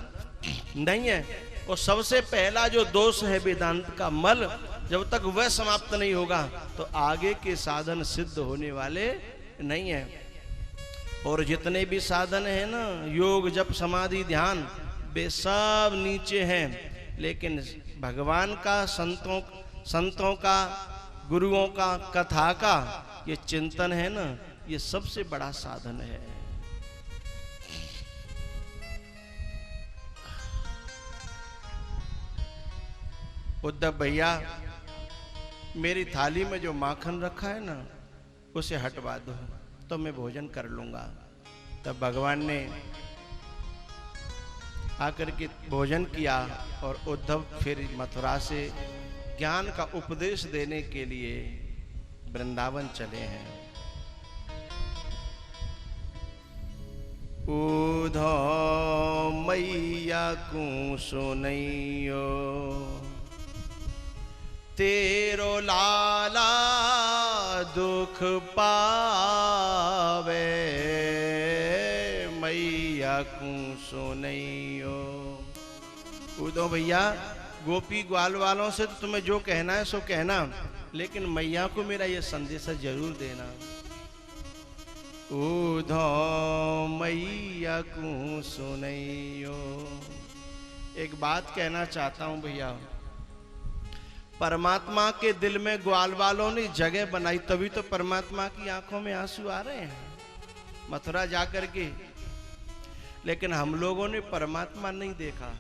नहीं है। और सबसे पहला जो दोष है वेदांत का मल, जब तक वह समाप्त नहीं होगा तो आगे के साधन सिद्ध होने वाले नहीं है। और जितने भी साधन है ना, योग जप समाधि ध्यान, वे सब नीचे हैं, लेकिन भगवान का, संतों का, गुरुओं का, कथा का ये चिंतन है ना, ये सबसे बड़ा साधन है। उद्धव भैया, मेरी थाली में जो माखन रखा है ना, उसे हटवा दो तो मैं भोजन कर लूंगा। तब भगवान ने आकर के भोजन किया और उद्धव फिर मथुरा से ज्ञान का उपदेश देने के लिए वृंदावन चले हैं। उद्धव मैया को सुनैयो तेरो लाला दुख पावे, मैया को सुनैयो। उद्धव भैया, गोपी ग्वाल वालों से तो तुम्हें जो कहना है सो कहना, लेकिन मैया को मेरा ये संदेश जरूर देना। उद्धव मैया को सुनैयो। एक बात कहना चाहता हूं भैया, परमात्मा के दिल में ग्वाल वालों ने जगह बनाई, तभी तो परमात्मा की आंखों में आंसू आ रहे हैं मथुरा जाकर के। लेकिन हम लोगों ने परमात्मा नहीं देखा।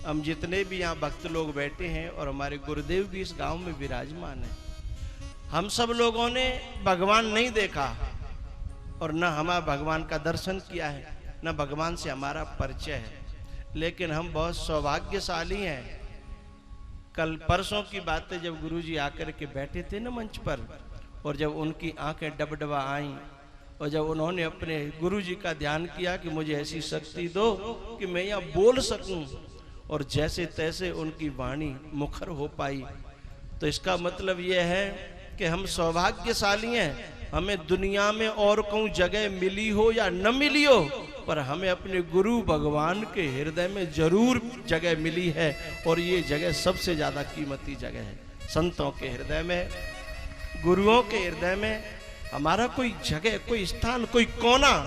हम जितने भी यहाँ भक्त लोग बैठे हैं और हमारे गुरुदेव भी इस गांव में विराजमान है, हम सब लोगों ने भगवान नहीं देखा और न हमारा भगवान का दर्शन किया है, न भगवान से हमारा परिचय है। लेकिन हम बहुत सौभाग्यशाली हैं। कल परसों की बात है, जब गुरुजी आकर के बैठे थे ना मंच पर, और जब उनकी आंखें डबडबा आईं और जब उन्होंने अपने गुरुजी का ध्यान किया कि मुझे ऐसी शक्ति दो कि मैं यहाँ बोल सकूं, और जैसे तैसे उनकी वाणी मुखर हो पाई, तो इसका मतलब यह है कि हम सौभाग्यशाली हैं। हमें दुनिया में और कोई जगह मिली हो या न मिली हो, पर हमें अपने गुरु भगवान के हृदय में जरूर जगह मिली है, और ये जगह सबसे ज्यादा कीमती जगह है। संतों के हृदय में, गुरुओं के हृदय में हमारा कोई जगह, कोई स्थान, कोई कोना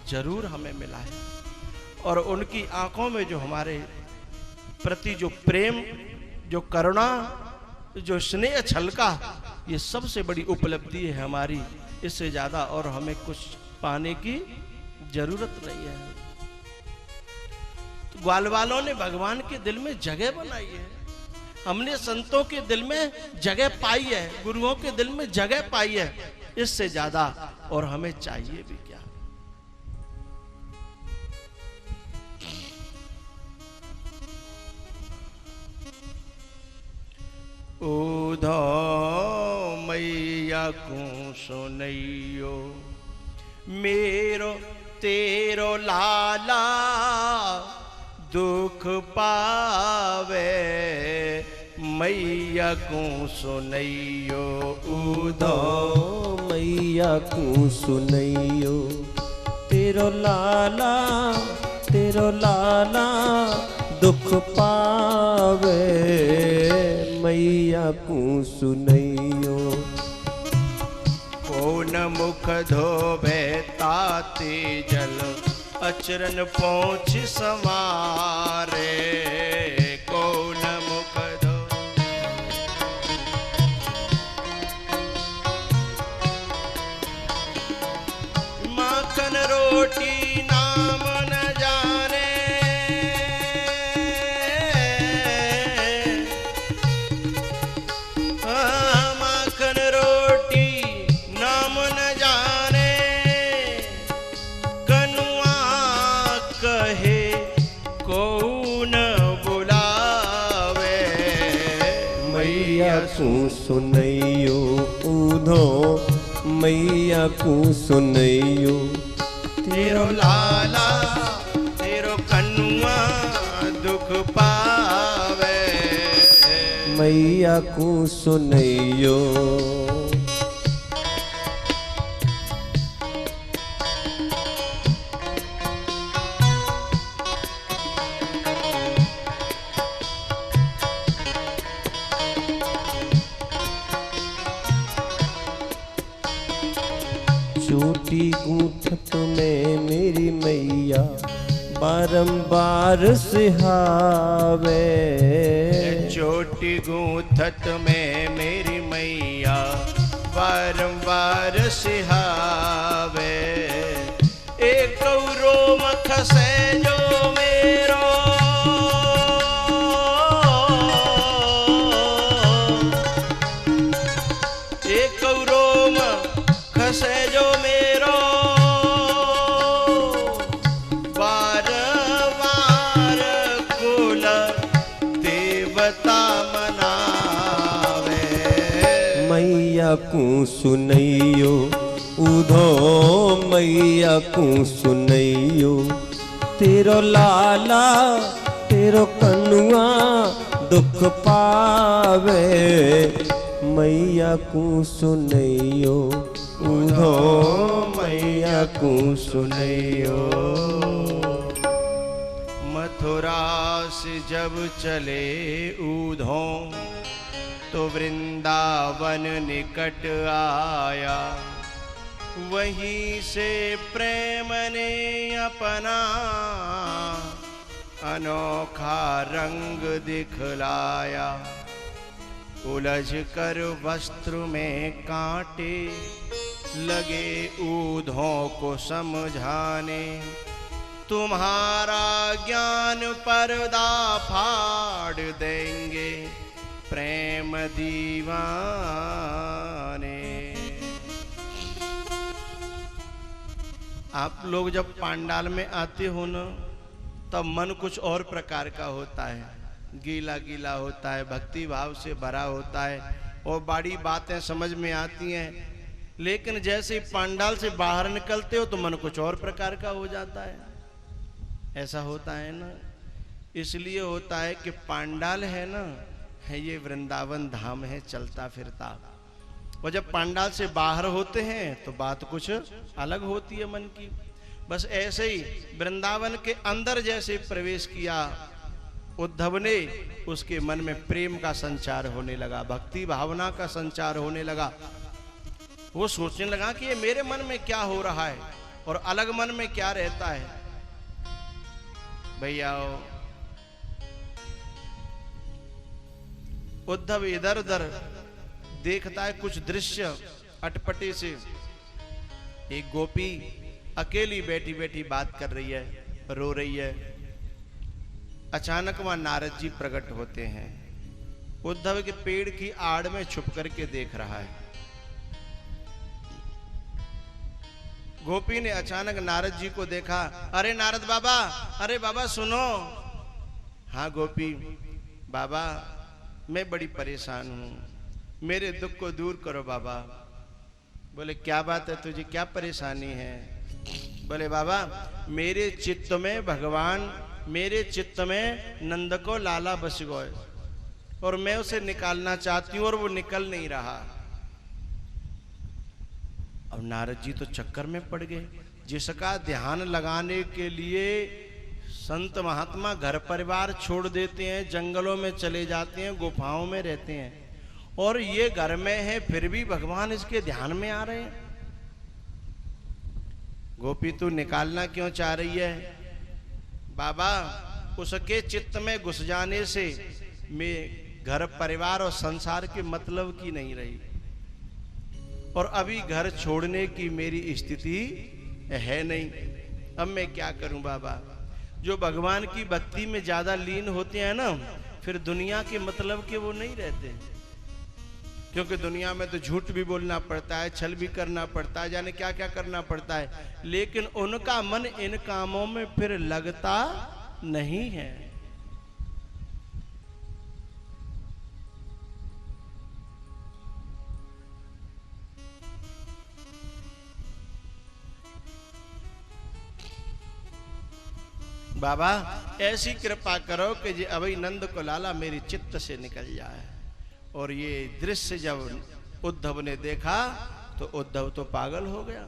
जरूर हमें मिला है। और उनकी आंखों में जो हमारे प्रति जो प्रेम, जो करुणा, जो स्नेह छलका, ये सबसे बड़ी उपलब्धि है हमारी। इससे ज्यादा और हमें कुछ पाने की जरूरत नहीं है। तो ग्वाल वालों ने भगवान के दिल में जगह बनाई है, हमने संतों के दिल में जगह पाई है, गुरुओं के दिल में जगह पाई है। इससे ज्यादा और हमें चाहिए भी क्या? उद्धव मैया को सुनैयो मेरो तेरो लाला दुख पावे, मैया को सुनैयो। उद्धव मैया को सुनैयो तेरो लाला दुख पावे, मैया को सुनैयो। कौन मुख धोबे ताते जल अचरन पहुँच समारे, कौन मुख धो रोटी नाम न जाने, माखन रोटी नाम न जाने, कनुआ कहे को न बुलावे। मैया को सुनैयो ऊधो, मैया को सुनैयो तेरो लाला तेरो कनुआ दुख पावे। मैया को सुनैयो। चोटी गूंथत में मेरी मैया बारंबार सिहावे। चोटी गूंथत में मेरी मैया बारंबार सिहावे। एक रोम खसे जो मेरो, एक रोम खसे जो मेरो, बार बार कुल देवता मनावे। मैया को सुनैयो ऊधो, मैया को सुनैयो तेरो लाला तेरो कनुआ दुख पावे। मैया को सुनैयो ऊधो, मैया को सुनैयो। मथुरा से जब चले ऊधों तो वृंदावन निकट आया। वहीं से प्रेम ने अपना अनोखा रंग दिखलाया। उलझ कर वस्त्र में कांटे लगे ऊधों को समझाने। तुम्हारा ज्ञान पर्दा फाड़ देंगे प्रेम दीवाने। आप लोग जब पांडाल में आते हो न, तब मन कुछ और प्रकार का होता है। गीला गीला होता है, भक्ति भाव से भरा होता है और बड़ी बातें समझ में आती हैं। लेकिन जैसे ही पांडाल से बाहर निकलते हो तो मन कुछ और प्रकार का हो जाता है। ऐसा होता है ना, इसलिए होता है कि पांडाल है ना, है ये वृंदावन धाम है चलता फिरता। और जब पांडाल से बाहर होते हैं तो बात कुछ अलग होती है मन की। बस ऐसे ही वृंदावन के अंदर जैसे प्रवेश किया उद्धव ने, उसके मन में प्रेम का संचार होने लगा, भक्ति भावना का संचार होने लगा। वो सोचने लगा कि ये मेरे मन में क्या हो रहा है और अलग मन में क्या रहता है। भैया उद्धव इधर उधर देखता है कुछ दृश्य अटपटे से। एक गोपी अकेली बैठी बैठी बात कर रही है, रो रही है। अचानक वहां नारद जी प्रकट होते हैं। उद्धव के पेड़ की आड़ में छुप करके देख रहा है। गोपी ने अचानक नारद जी को देखा। अरे नारद बाबा, अरे बाबा सुनो। हाँ गोपी, बाबा मैं बड़ी परेशान हूं, मेरे दुख को दूर करो बाबा। बोले क्या बात है तुझे, क्या परेशानी है? बोले बाबा मेरे चित्त में भगवान, मेरे चित्त में नंद को लाला बस गए और मैं उसे निकालना चाहती हूं और वो निकल नहीं रहा। अब नारद जी तो चक्कर में पड़ गए। जिसका ध्यान लगाने के लिए संत महात्मा घर परिवार छोड़ देते हैं, जंगलों में चले जाते हैं, गुफाओं में रहते हैं, और ये घर में है फिर भी भगवान इसके ध्यान में आ रहे हैं। गोपी तू निकालना क्यों चाह रही है? बाबा उसके चित्त में घुस जाने से मैं घर परिवार और संसार के मतलब की नहीं रही, और अभी घर छोड़ने की मेरी स्थिति है नहीं। अब मैं क्या करूं बाबा। जो भगवान की भक्ति में ज्यादा लीन होते हैं ना, फिर दुनिया के मतलब के वो नहीं रहते, क्योंकि दुनिया में तो झूठ भी बोलना पड़ता है, छल भी करना पड़ता है, जाने क्या क्या करना पड़ता है, लेकिन उनका मन इन कामों में फिर लगता नहीं है। बाबा ऐसी कृपा करो कि जी अभी नंद को लाला मेरी चित्त से निकल जाए। और ये दृश्य जब उद्धव ने देखा तो उद्धव तो पागल हो गया।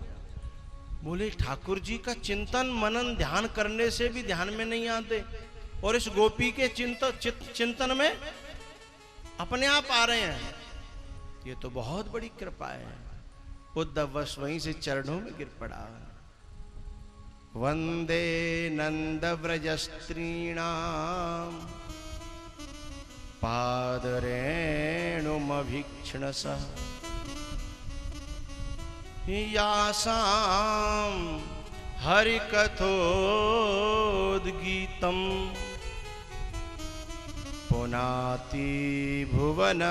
बोले ठाकुर जी का चिंतन मनन ध्यान करने से भी ध्यान में नहीं आते, और इस गोपी के चिंतन में अपने आप आ रहे हैं। ये तो बहुत बड़ी कृपा है। उद्धव बस वहीं से चरणों में गिर पड़ा। वंदे नंद व्रज स्त्रीणाम पादरेणुमभीक्षणस यासाम हरिकथोद्गीतम पुनाति भुवनत्रयम्।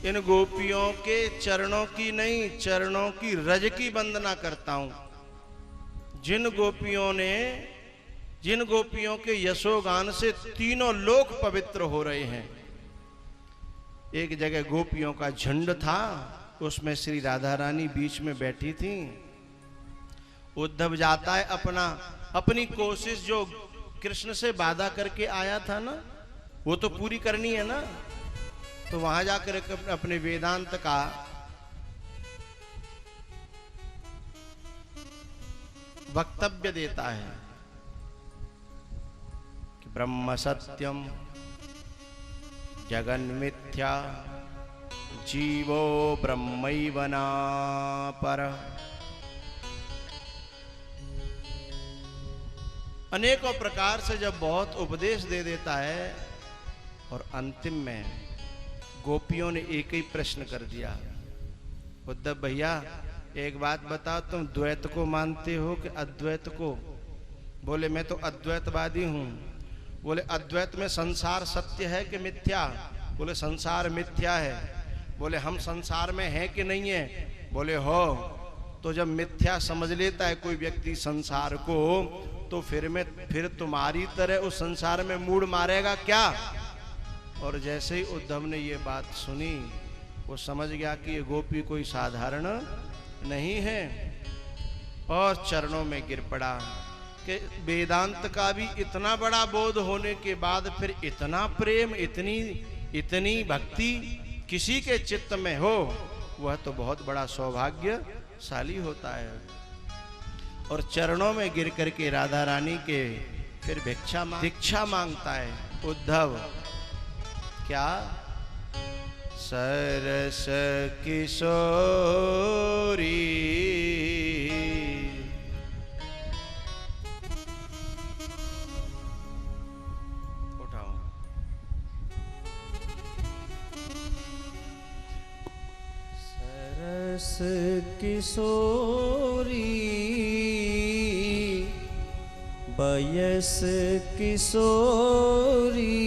इन गोपियों के चरणों की नहीं, चरणों की रज की वंदना करता हूं। जिन गोपियों के यशोगान से तीनों लोक पवित्र हो रहे हैं। एक जगह गोपियों का झुंड था, उसमें श्री राधा रानी बीच में बैठी थी। उद्धव जाता है अपनी कोशिश जो कृष्ण से वादा करके आया था ना, वो तो पूरी करनी है ना। तो वहां जाकर अपने वेदांत का वक्तव्य देता है कि ब्रह्म सत्यम जगन मिथ्या जीवो ब्रह्मैव नापर। अनेकों प्रकार से जब बहुत उपदेश दे देता है, और अंतिम में गोपियों ने एक ही प्रश्न कर दिया। उद्धव भैया एक बात बताओ, तुम द्वैत को मानते हो कि अद्वैत को? बोले मैं तो अद्वैतवादी हूं। बोले अद्वैत में संसार सत्य है कि मिथ्या? बोले संसार मिथ्या है। बोले हम संसार में हैं कि नहीं है? बोले हो। तो जब मिथ्या समझ लेता है कोई व्यक्ति संसार को, तो फिर तुम्हारी तरह उस संसार में मूड मारेगा क्या? और जैसे ही उद्धव ने ये बात सुनी, वो समझ गया कि ये गोपी कोई साधारण नहीं है, और चरणों में गिर पड़ा। कि वेदांत का भी इतना बड़ा बोध होने के बाद फिर इतना प्रेम, इतनी भक्ति किसी के चित्त में हो, वह तो बहुत बड़ा सौभाग्यशाली होता है। और चरणों में गिर करके राधा रानी के फिर दीक्षा मांगता है उद्धव। क्या? सरस किशोरी उठाओ। सरस किशोरी बयस किशोरी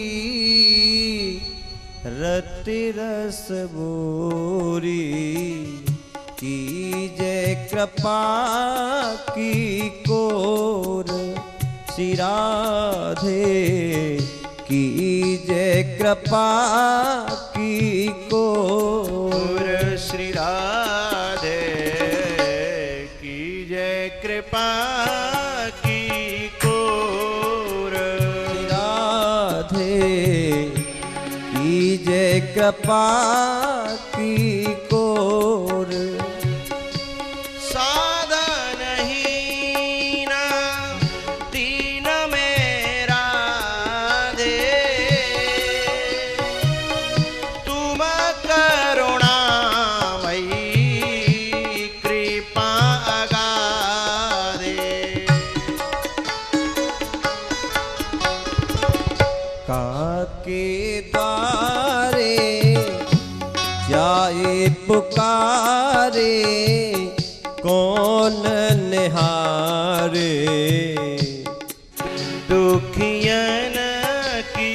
रति रस बोरी की जय कृपा की कोर श्री राधे की जय कृपा की कोर श्री राधे की जय कृपा की कोर राधे की जय कृपा की कोर साधनहीन दीन मेरा दे तुम करुणामयी कृपा अगाधे। काके द्वारे कौन निहारे। दुखियन की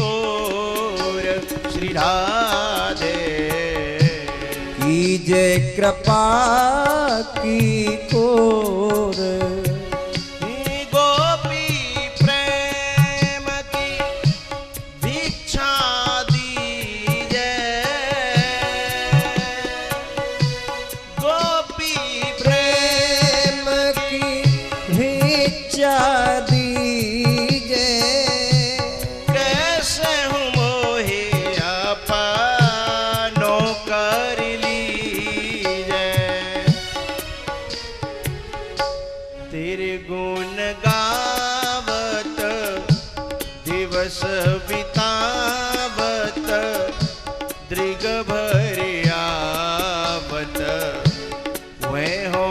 ओर श्री राधे कीजे कृपा की ओर। गोपी प्रेम की भिक्षा दीजे। गोपी प्रेम की भिक्षा दीजे। कैसे हूँ मोहे अपनो कर लीजे। तेरे गुण गावत दिवस बितावत दृग भर आवत वह हो